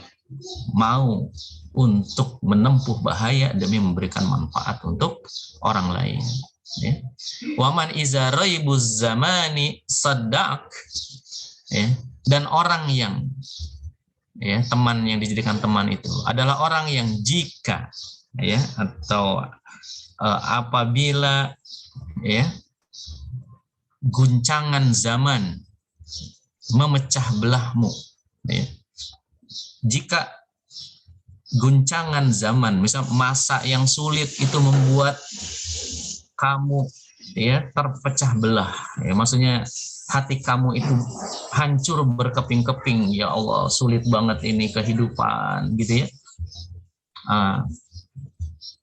mau untuk menempuh bahaya demi memberikan manfaat untuk orang lain. Ya. Waman iza raibuz zamani saddaq, ya. Dan orang yang, ya, teman yang dijadikan teman itu adalah orang yang jika, ya, atau apabila, ya, guncangan zaman memecah belahmu, ya. Jika guncangan zaman, misal masa yang sulit itu membuat kamu, ya, terpecah belah, ya, maksudnya hati kamu itu hancur berkeping-keping, ya Allah, sulit banget ini kehidupan, gitu ya,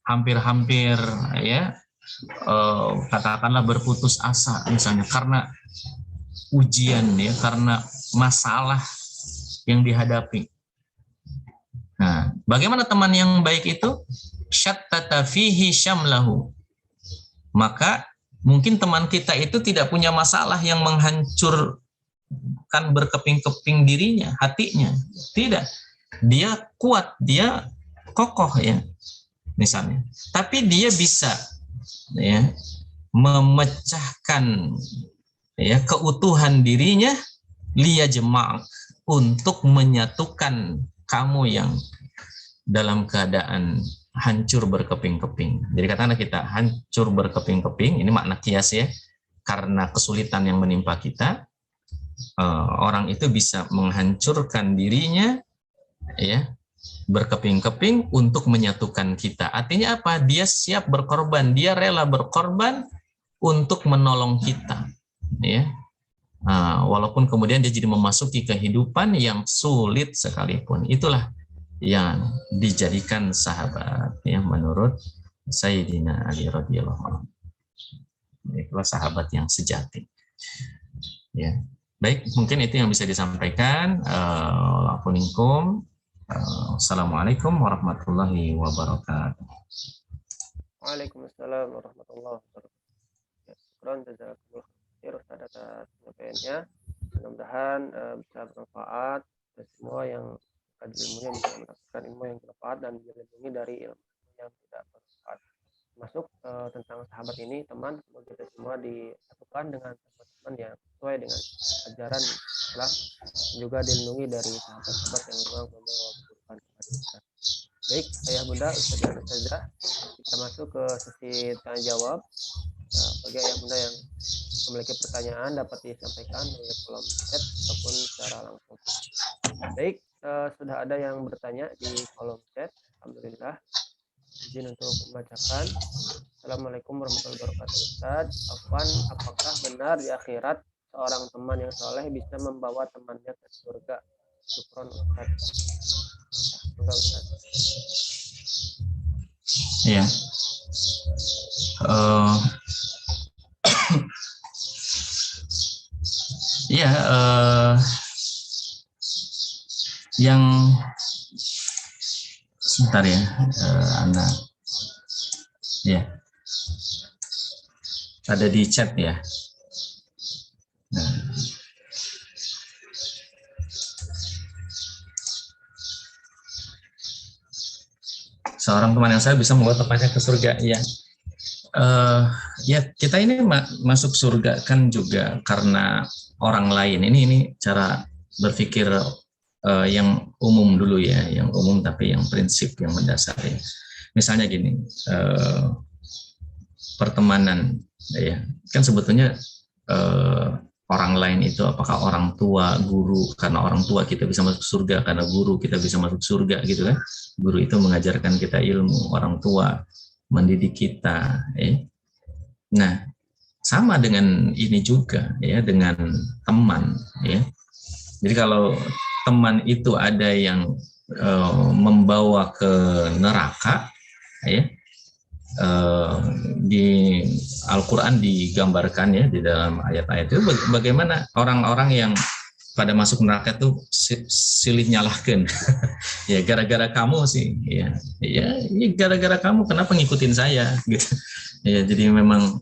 hampir-hampir, ya, katakanlah berputus asa misalnya karena ujian, ya, karena masalah yang dihadapi. Nah, bagaimana teman yang baik itu? Syattata fihi syamlahu. Maka mungkin teman kita itu tidak punya masalah yang menghancurkan berkeping-keping dirinya, hatinya. Tidak. Dia kuat, dia kokoh, ya, misalnya. Tapi dia bisa, ya, memecahkan, ya, keutuhan dirinya liyajma', untuk menyatukan kamu yang dalam keadaan hancur berkeping-keping. Jadi katakanlah kita hancur berkeping-keping, ini makna kias, ya, karena kesulitan yang menimpa kita, orang itu bisa menghancurkan dirinya, ya, berkeping-keping untuk menyatukan kita. Artinya apa? Dia siap berkorban, dia rela berkorban untuk menolong kita, ya. Walaupun kemudian dia jadi memasuki kehidupan yang sulit sekalipun. Itulah yang dijadikan sahabat, ya, menurut Sayyidina Ali radhiyallahu anhu. itulah sahabat yang sejati. Ya, baik, mungkin itu yang bisa disampaikan. Assalamualaikum warahmatullahi wabarakatuh. Waalaikumsalam warahmatullahi wabarakatuh. Ya, syukran jazakumullah khair Ustaz atas penyampaiannya. Mudah-mudahan bisa bermanfaat dan semua yang ilmunya bisa mendapatkan ilmu yang bermanfaat dan dilindungi dari ilmu yang tidak bermanfaat. Masuk tentang sahabat ini, teman, semoga kita semua disatukan dengan teman-teman yang sesuai dengan ajaran Islam, juga dilindungi dari sahabat-sahabat yang memang membawa keburukan kepada kita. Baik, ayah bunda, Ustaz dan Ustazah, kita masuk ke sesi tanya jawab. Nah, bagi ayah bunda yang memiliki pertanyaan dapat disampaikan melalui kolom chat ataupun secara langsung. Baik, sudah ada yang bertanya di kolom chat. Alhamdulillah. Izin untuk membacakan. Assalamualaikum warahmatullahi wabarakatuh. Ustaz, Afwan, apakah benar di akhirat seorang teman yang soleh bisa membawa temannya ke surga? Syukron Ustaz. Semoga Ustaz. Ya. Ya, yang sebentar ya, Anda. Ya. Ada di chat ya. Nah. Seorang teman yang saya bisa membawa temannya ke surga, ya. Ya, kita ini masuk surga kan juga karena orang lain. Ini cara berpikir yang umum dulu ya, yang umum tapi yang prinsip yang mendasari. Misalnya gini, pertemanan, ya kan sebetulnya orang lain itu apakah orang tua, guru, karena orang tua kita bisa masuk surga, karena guru kita bisa masuk surga gitu kan. Guru itu mengajarkan kita ilmu, orang tua mendidik kita. Nah, sama dengan ini juga ya, dengan teman ya. Jadi kalau teman itu ada yang membawa ke neraka ya, di Al-Quran digambarkan ya di dalam ayat-ayat itu bagaimana orang-orang yang pada masuk neraka itu silih nyalahkan ya, gara-gara kamu sih ya gara-gara kamu kenapa ngikutin saya gitu ya. Jadi memang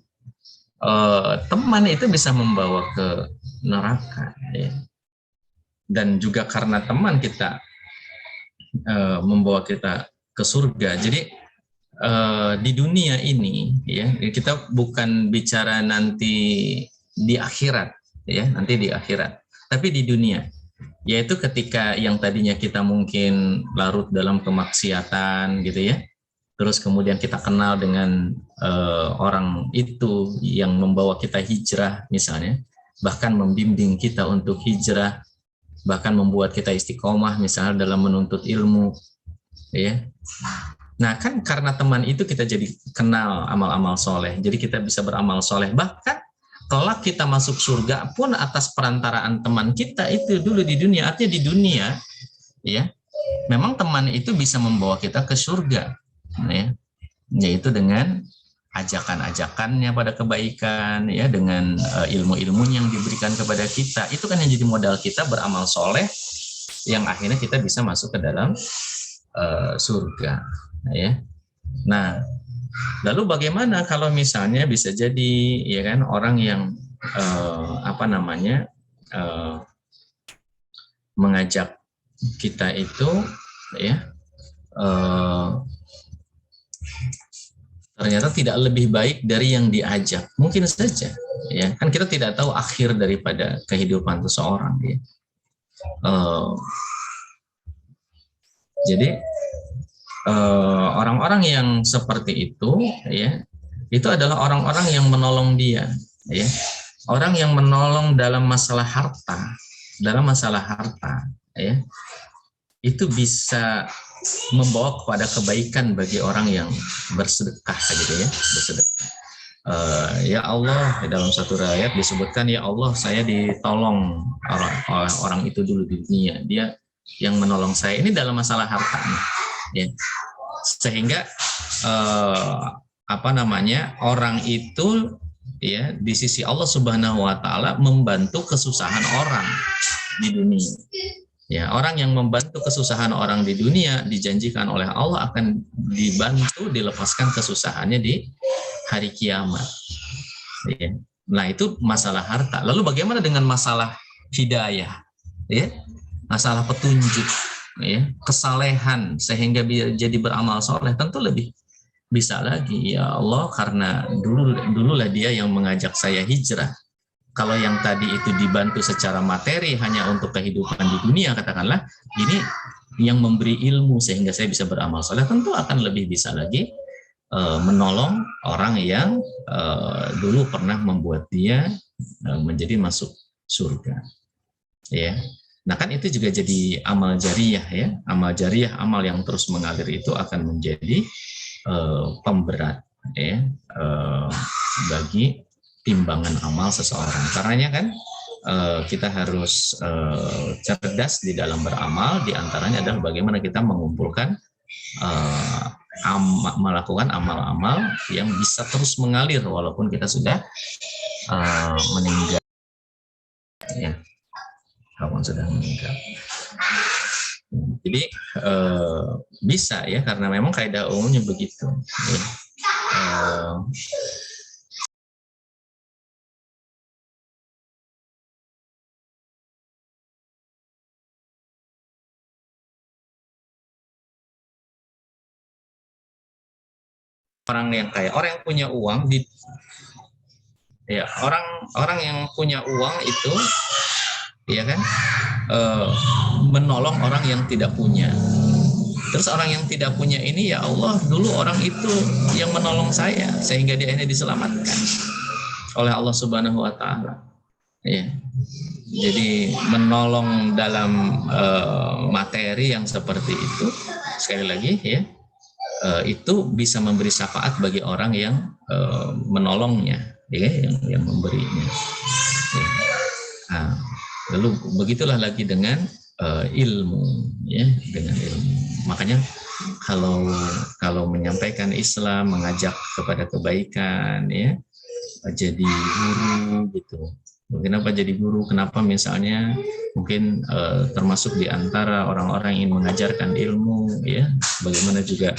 teman itu bisa membawa ke neraka ya. Dan juga karena teman kita membawa kita ke surga. Jadi di dunia ini ya, kita bukan bicara nanti di akhirat ya, nanti di akhirat, tapi di dunia, yaitu ketika yang tadinya kita mungkin larut dalam kemaksiatan gitu ya, terus kemudian kita kenal dengan orang itu yang membawa kita hijrah misalnya, bahkan membimbing kita untuk hijrah, bahkan membuat kita istiqomah misalnya dalam menuntut ilmu ya. Nah kan karena teman itu kita jadi kenal amal-amal soleh, jadi kita bisa beramal soleh, bahkan kelak kita masuk surga pun atas perantaraan teman kita itu dulu di dunia. Artinya di dunia ya, memang teman itu bisa membawa kita ke surga ya, yaitu dengan ajakan-ajakannya pada kebaikan ya, dengan ilmu-ilmunya yang diberikan kepada kita. Itu kan yang jadi modal kita beramal soleh, yang akhirnya kita bisa masuk ke dalam surga ya. Nah, lalu bagaimana kalau misalnya bisa jadi ya kan orang yang mengajak kita itu ya ternyata tidak lebih baik dari yang diajak, mungkin saja ya kan, kita tidak tahu akhir daripada kehidupan seseorang ya. Jadi orang-orang yang seperti itu ya, itu adalah orang-orang yang menolong dia ya, orang yang menolong dalam masalah harta ya, itu bisa membawa kepada kebaikan bagi orang yang bersedekah gitu ya, bersedekah. Ya Allah, dalam satu ayat disebutkan, ya Allah saya ditolong oleh orang itu dulu di dunia, dia yang menolong saya, ini dalam masalah hartanya ya. Sehingga orang itu ya di sisi Allah Subhanahu wa taala membantu kesusahan orang di dunia. Ya, orang yang membantu kesusahan orang di dunia dijanjikan oleh Allah akan dibantu dilepaskan kesusahannya di hari kiamat. Ya. Nah, itu masalah harta. Lalu bagaimana dengan masalah hidayah? Ya, masalah petunjuk, ya, kesalehan sehingga jadi beramal soleh, tentu lebih bisa lagi. Ya Allah, karena dululah dia yang mengajak saya hijrah. Kalau yang tadi itu dibantu secara materi hanya untuk kehidupan di dunia, katakanlah, ini yang memberi ilmu sehingga saya bisa beramal soleh, tentu akan lebih bisa lagi menolong orang yang dulu pernah membuat dia menjadi masuk surga. Ya, nah kan itu juga jadi amal jariah, ya, amal jariah, amal yang terus mengalir itu akan menjadi pemberat, ya, bagi timbangan amal seseorang. Karenanya kan kita harus cerdas di dalam beramal. Di antaranya adalah bagaimana kita mengumpulkan melakukan amal-amal yang bisa terus mengalir walaupun kita sudah meninggal, ya, walaupun sudah meninggal. Jadi bisa, ya, karena memang kaidah umumnya begitu. Ya. Orang yang kaya, orang yang punya uang ya, orang yang punya uang itu, ya kan, menolong orang yang tidak punya. Terus orang yang tidak punya ini, ya Allah, dulu orang itu yang menolong saya sehingga dia akhirnya diselamatkan oleh Allah Subhanahu wa taala. Ya. Jadi menolong dalam materi yang seperti itu, sekali lagi, ya, itu bisa memberi syafaat bagi orang yang menolongnya, ya, yang memberinya. Ya. Nah, lalu begitulah lagi dengan ilmu, ya, dengan ilmu. Makanya kalau menyampaikan Islam, mengajak kepada kebaikan, ya, jadi guru gitu. Kenapa jadi guru? Kenapa misalnya mungkin termasuk di antara orang-orang yang mengajarkan ilmu, ya, bagaimana juga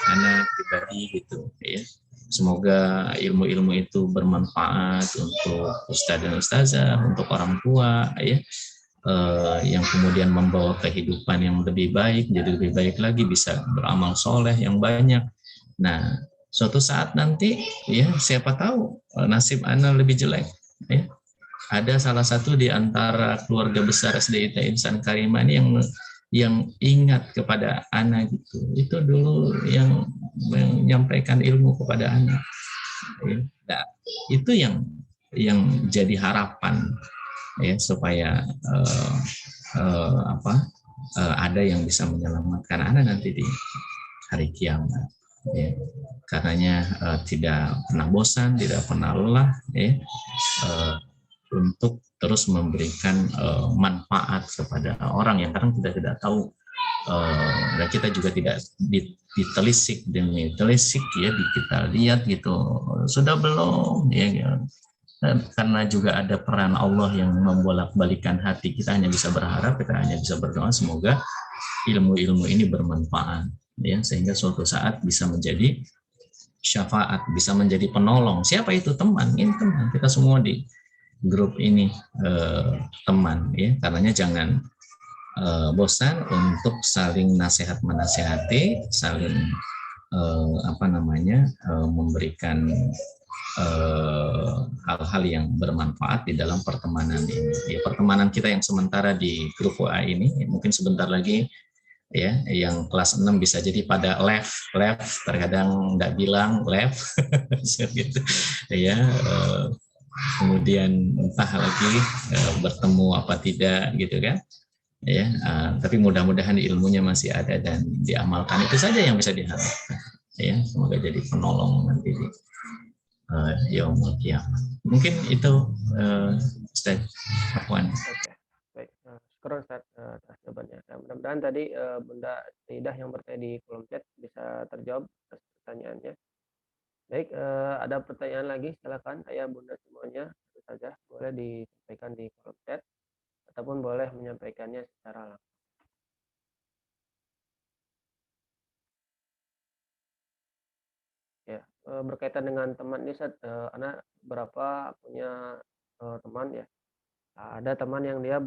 anak pribadi gitu, ya. Semoga ilmu-ilmu itu bermanfaat untuk ustadz dan ustazah, untuk orang tua, ya, yang kemudian membawa kehidupan yang lebih baik, jadi lebih baik lagi, bisa beramal soleh yang banyak. Nah, suatu saat nanti, ya, siapa tahu nasib Ana lebih jelek, ya. Ada salah satu di antara keluarga besar SDIT Insan Karimah ini yang ingat kepada Ana gitu. Itu dulu yang menyampaikan ilmu kepada Ana. Ya. Nah, itu yang jadi harapan, ya, supaya ada yang bisa menyelamatkan Ana nanti di hari kiamat. Ya. Karenanya tidak pernah bosan, tidak pernah lelah, ya, untuk terus memberikan manfaat kepada orang yang kadang kita tidak tahu, dan kita juga tidak ditelisik demi telisik, ya, kita lihat gitu sudah belum, ya, karena juga ada peran Allah yang membolak-balikan hati. Kita hanya bisa berharap, kita hanya bisa berdoa semoga ilmu-ilmu ini bermanfaat, ya, sehingga suatu saat bisa menjadi syafaat, bisa menjadi penolong. Siapa itu? Teman. Ini teman kita semua di grup ini, teman, ya. Karenanya jangan bosan untuk saling nasihat menasehati, saling memberikan hal-hal yang bermanfaat di dalam pertemanan ini. Ya, pertemanan kita yang sementara di grup WA ini mungkin sebentar lagi, ya, yang kelas 6 bisa jadi pada left terkadang nggak bilang left gitu, ya. Kemudian entah lagi bertemu apa tidak gitu kan, ya, tapi mudah-mudahan ilmunya masih ada dan diamalkan. Itu saja yang bisa diharapkan, ya, semoga jadi penolong nanti di yaumul qiyamah. Mungkin itu Ustaz Afwan. Oke, baik. Syukur Ustaz atas jawabannya. Nah, mudah-mudahan tadi Bunda Saidah yang bertanya di kolom chat bisa terjawab atas pertanyaannya. Baik, ada pertanyaan lagi, silakan ayah bunda semuanya, tentu saja boleh disampaikan di kolom chat ataupun boleh menyampaikannya secara langsung. Ya, berkaitan dengan teman ini, Ustaz, anak berapa punya teman ya. Ada teman yang dia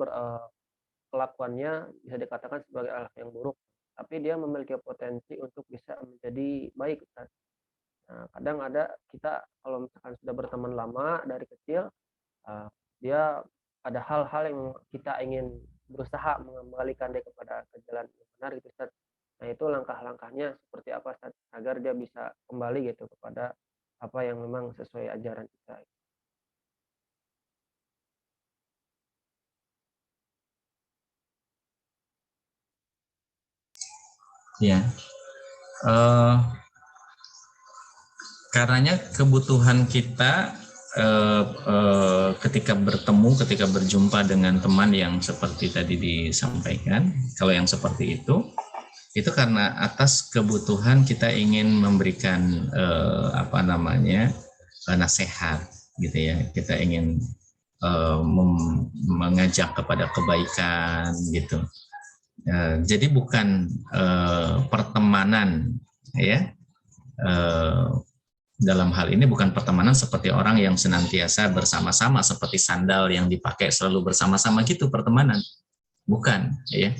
kelakuannya bisa dikatakan sebagai anak yang buruk, tapi dia memiliki potensi untuk bisa menjadi baik, Ustaz. Nah, kadang ada kita kalau misalkan sudah berteman lama dari kecil, eee, dia ada hal-hal yang kita ingin berusaha mengembalikan dia kepada ke jalan yang benar gitu, Ustaz. Nah, itu langkah-langkahnya seperti apa, Ustaz, agar dia bisa kembali gitu kepada apa yang memang sesuai ajaran kita? Ya, eh, karenanya kebutuhan kita ketika bertemu, ketika berjumpa dengan teman yang seperti tadi disampaikan, kalau yang seperti itu karena atas kebutuhan kita ingin memberikan apa namanya nasihat, gitu ya. Kita ingin mengajak kepada kebaikan, gitu. Jadi bukan pertemanan, ya. Dalam hal ini bukan pertemanan seperti orang yang senantiasa bersama-sama seperti sandal yang dipakai selalu bersama-sama gitu pertemanan, bukan, ya.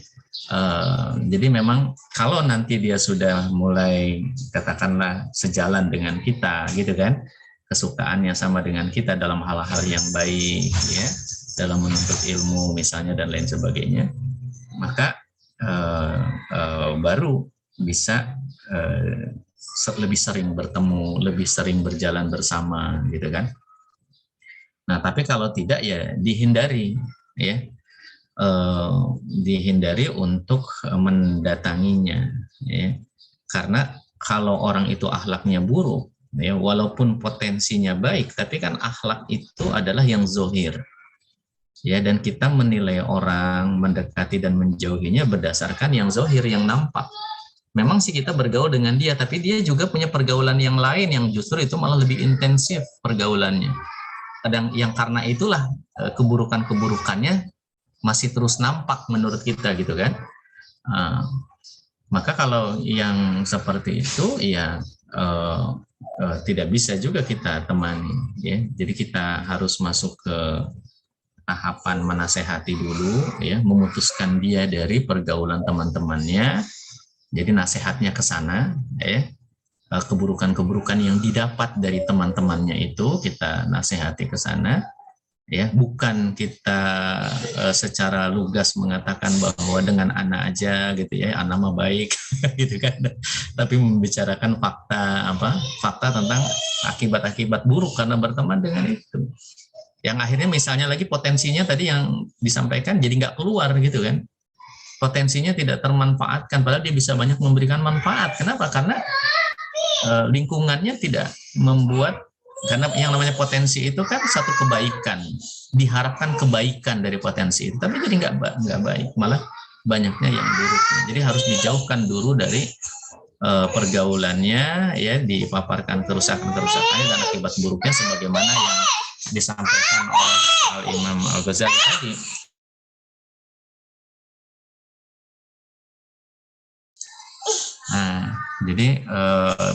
Jadi memang kalau nanti dia sudah mulai katakanlah sejalan dengan kita gitu kan, kesukaannya sama dengan kita dalam hal-hal yang baik ya, dalam menuntut ilmu misalnya dan lain sebagainya, maka baru bisa lebih sering bertemu, lebih sering berjalan bersama gitu kan. Nah, tapi kalau tidak ya dihindari ya. Dihindari untuk mendatanginya ya. Karena kalau orang itu akhlaknya buruk ya, walaupun potensinya baik, tapi kan akhlak itu adalah yang zohir ya, dan kita menilai orang, mendekati dan menjauhinya berdasarkan yang zohir, yang nampak. Memang sih kita bergaul dengan dia, tapi dia juga punya pergaulan yang lain yang justru itu malah lebih intensif pergaulannya. Kadang yang karena itulah keburukan-keburukannya masih terus nampak menurut kita gitu kan. Maka kalau yang seperti itu ya tidak bisa juga kita temani ya. Jadi kita harus masuk ke tahapan menasehati dulu ya, memutuskan dia dari pergaulan teman-temannya. Jadi nasihatnya ke sana ya. Keburukan-keburukan yang didapat dari teman-temannya itu kita nasihati ke sana ya, bukan kita secara lugas mengatakan bahwa dengan anak aja gitu ya, anak mah baik gitu kan, tapi membicarakan fakta tentang akibat-akibat buruk karena berteman dengan itu, yang akhirnya misalnya lagi potensinya tadi yang disampaikan jadi nggak keluar gitu kan, potensinya tidak termanfaatkan padahal dia bisa banyak memberikan manfaat. Kenapa? Karena lingkungannya tidak membuat, karena yang namanya potensi itu kan satu kebaikan, diharapkan kebaikan dari potensi itu, tapi jadi nggak baik, malah banyaknya yang buruk. Jadi harus dijauhkan dulu dari pergaulannya ya, dipaparkan kerusakan-kerusakannya dan akibat buruknya sebagaimana yang disampaikan oleh Al-Imam Al-Ghazali tadi. Nah, jadi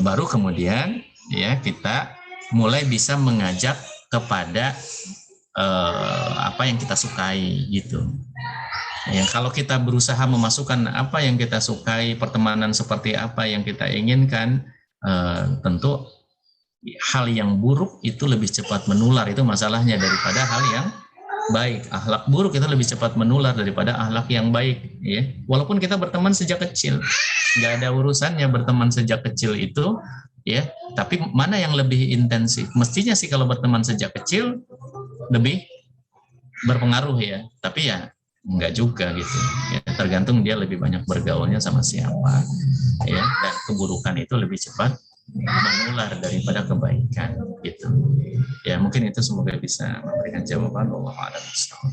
baru kemudian ya kita mulai bisa mengajak kepada apa yang kita sukai gitu. Ya, kalau kita berusaha memasukkan apa yang kita sukai, pertemanan seperti apa yang kita inginkan, tentu hal yang buruk itu lebih cepat menular, itu masalahnya, daripada hal yang baik. Akhlak buruk itu lebih cepat menular daripada akhlak yang baik ya. Walaupun kita berteman sejak kecil, nggak ada urusannya berteman sejak kecil itu ya, tapi mana yang lebih intensif? Mestinya sih kalau berteman sejak kecil lebih berpengaruh ya, tapi ya enggak juga gitu ya, tergantung dia lebih banyak bergaulnya sama siapa ya, dan keburukan itu lebih cepat menular daripada kebaikan gitu ya. Mungkin itu, semoga bisa memberikan jawaban. Wallahu a'lam bishawab.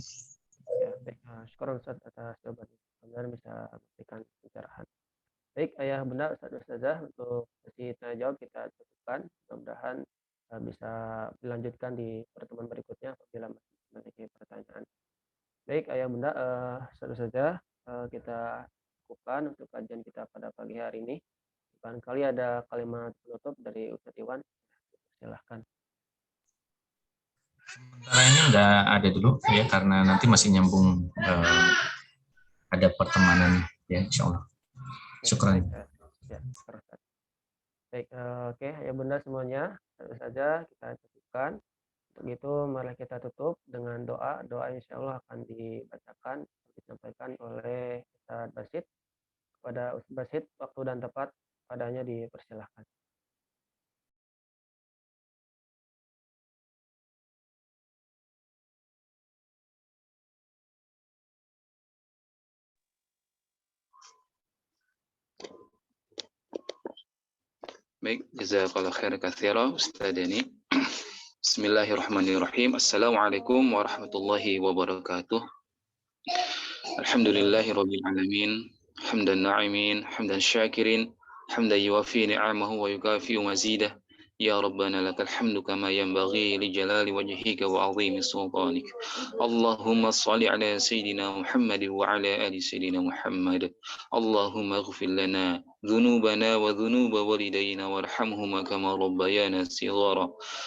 Ya, baik, syukur Ustaz atas jawabannya. Benar bisa memberikan pencerahan. Baik, Baik, ayah bunda, ustazah, untuk sesi tanya jawab kita cukupkan. Mudah-mudahan bisa dilanjutkan di pertemuan berikutnya apabila masih memiliki pertanyaan. Baik, ayah bunda, ustazah, kita cukupkan untuk kajian kita pada pagi hari ini. Barangkali ada kalimat penutup dari Ustadz Iwan. Silahkan. Sementara ini udah ada dulu ya, karena nanti masih nyambung ada pertemanan ya, insya Allah. Syukran. Ya, baik, oke, ya bunda semuanya, saja kita cukupkan. Untuk itu mari kita tutup dengan doa. Doa insya Allah akan dibacakan, disampaikan oleh Ustadz Basit. Kepada Ustadz Basit, waktu dan tepat padanya dipersilahkan. Baik, jazakallah khair katsira Ustaz Dani. Bismillahirrahmanirrahim. Assalamualaikum warahmatullahi wabarakatuh. Alhamdulillahirabbil alamin. Hamdan na'imin, hamdan syakirin, hamdan yuwafi ni'amahu wa yukafi'u mazidah. Ya Rabbana lakal hamdu kama yanbaghi li jalali wajhika wa 'azimi sultanik. Allahumma shalli ala sayidina Muhammad wa ala ali sayidina Muhammad. Allahumma ighfir lana ذنوبنا وذنوب والدينا وارحمهما كما ربيانا صغارا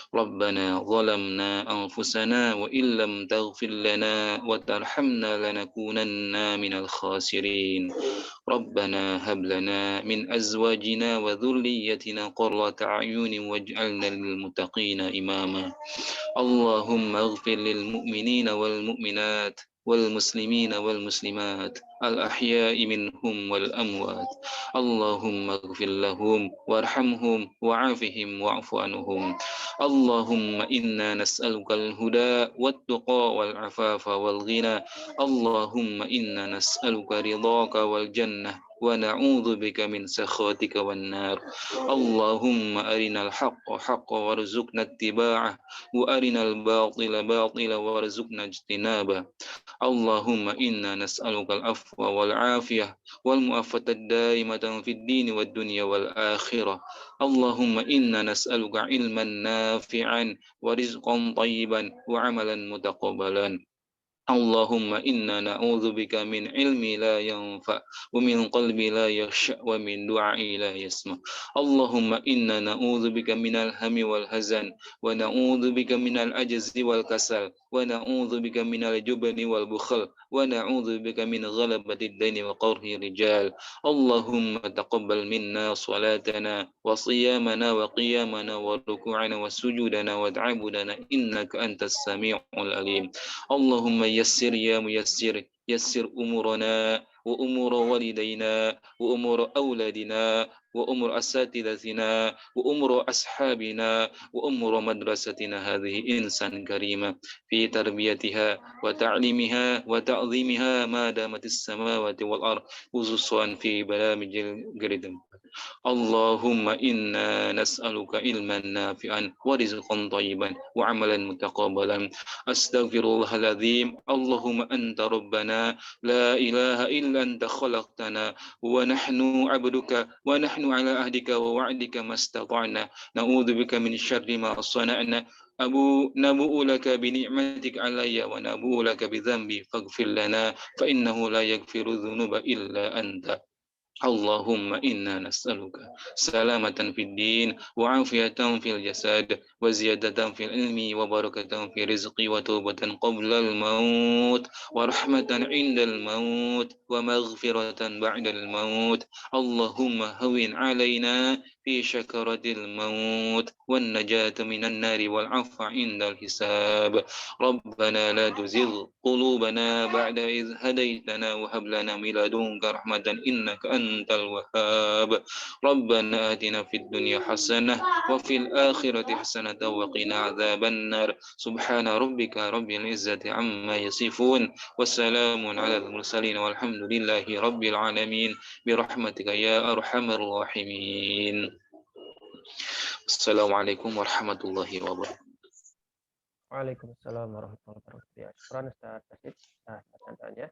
ربنا ظلمنا أنفسنا وإن لم تغفر لنا وترحمنا لنكونن من الخاسرين ربنا هب لنا من أزواجنا وذريتنا قرة أعين واجعلنا للمتقين إماما اللهم اغفر للمؤمنين والمؤمنات والمسلمين والمسلمات الأحياء منهم والأموات اللهم اغفر لهم وارحمهم وعافهم واعف عنهم اللهم إنا نسألك الهدى والتقى والعفاف والغنى اللهم إنا نسألك رضاك والجنة ونعوذ بك من سخطك والنار اللهم أرنا الحق حقا وارزقنا اتباعه وأرنا الباطل باطلا وارزقنا اجتنابه اللهم إنا نسألك العفو والعافية والمعافاة الدائمة في الدين والدنيا والآخرة اللهم إنا نسألك علما نافعا ورزقا طيبا وعملا متقبلا اللهم إنا نعوذ بك من علم لا ينفع ومن قلب لا يخشع ومن دعاء لا يسمع اللهم إنا نعوذ بك من الهم والحزن ونعوذ بك من العجز والكسل ونعوذ بك من الجبن والبخل ونعوذ بك من غلبة الدين وقهر الرجال اللهم تقبل منا صلاتنا وصيامنا وقيامنا وركوعنا وسجودنا وتعبدنا إنك أنت السميع العليم اللهم يسر يا ميسر يسر أمورنا وأمور والدينا وأمور أولادنا وأمور أساتذتنا وأمور أصحابنا وأمور مدرستنا هذه إنسان كريمة في تربيتها وتعليمها وتعظيمها ما دامت السماوات والأرض خصوصا في برامج الجريدة اللهم إنا نسألك علما نافعا ورزقا طيبا وعملا متقبلا أستغفر الله العظيم اللهم أنت ربنا لا إله إلا أنت خلقتنا ونحن عبدك ونحن على عهدك ووعدك ما استطعنا نعوذ بك من شر ما صنعنا نبوء لك بنعمتك علي ونبوء لك بذنبي فاغفر لنا فإنه لا يغفر الذنوب إلا أنت اللهم إنا نسألك سلامة في الدين وعافية في الجسد وزيادة في العلم وبركة في الرزق وتوبة قبل الموت ورحمة عند الموت ومغفرة بعد الموت اللهم هون علينا في شكرة الموت والنجاة من النار والعفو عند الحساب ربنا لا تزغ قلوبنا بعد إذ هديتنا وهب لنا من لدنك رحمة إنك أنت الوهاب ربنا آتنا في الدنيا حسنة وفي الآخرة حسنة وقنا عذاب النار سبحان ربك رب العزة عما يصفون والسلام على المرسلين والحمد لله رب العالمين برحمتك يا أرحم الراحمين Assalamualaikum warahmatullahi wabarakatuh. Waalaikumsalam warahmatullahi wabarakatuh. Ya, syukran Ustaz Basit atas pertanyaannya.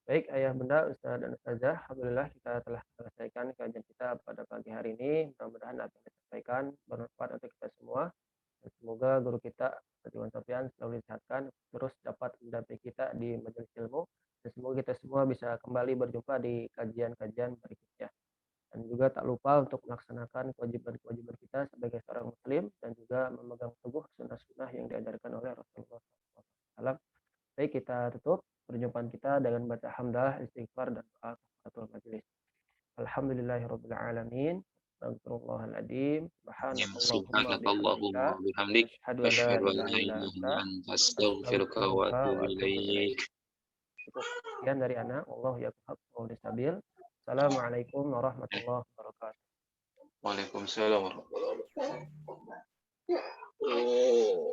Baik, Ayah Bunda, Ustaz dan Ustazah, alhamdulillah kita telah selesaikan kajian kita pada pagi hari ini. Mudah-mudahan apa yang kita sampaikan bermanfaat untuk kita semua. Dan semoga guru kita, Ustaz Iwan Sofyan, selalu disehatkan, terus dapat mendampingi kita di majelis ilmu. Dan semoga kita semua bisa kembali berjumpa di kajian-kajian berikutnya. Dan juga tak lupa untuk melaksanakan kewajiban-kewajiban kita sebagai seorang muslim dan juga memegang teguh sunnah-sunnah yang diajarkan oleh Rasulullah SAW. Baik, kita tutup perjumpaan kita dengan baca hamdalah, istighfar, dan doa kafaratul majelis. Alhamdulillahirabbil alamin. Astagfirullahaladzim. Subhanakallahumma Subhanakallahumma bihamdika. wa bihamdik. Asyhadu an la Asyhadu an la ilaha illa ilaha illa anta. anta astaghfiruka wa Astaghfiruka atubu wa atubu ilaik. ilaik. Cukup sekian dari ana. Wallahu yaqul sabil. Assalamualaikum warahmatullahi wabarakatuh. Waalaikumsalam warahmatullahi wabarakatuh.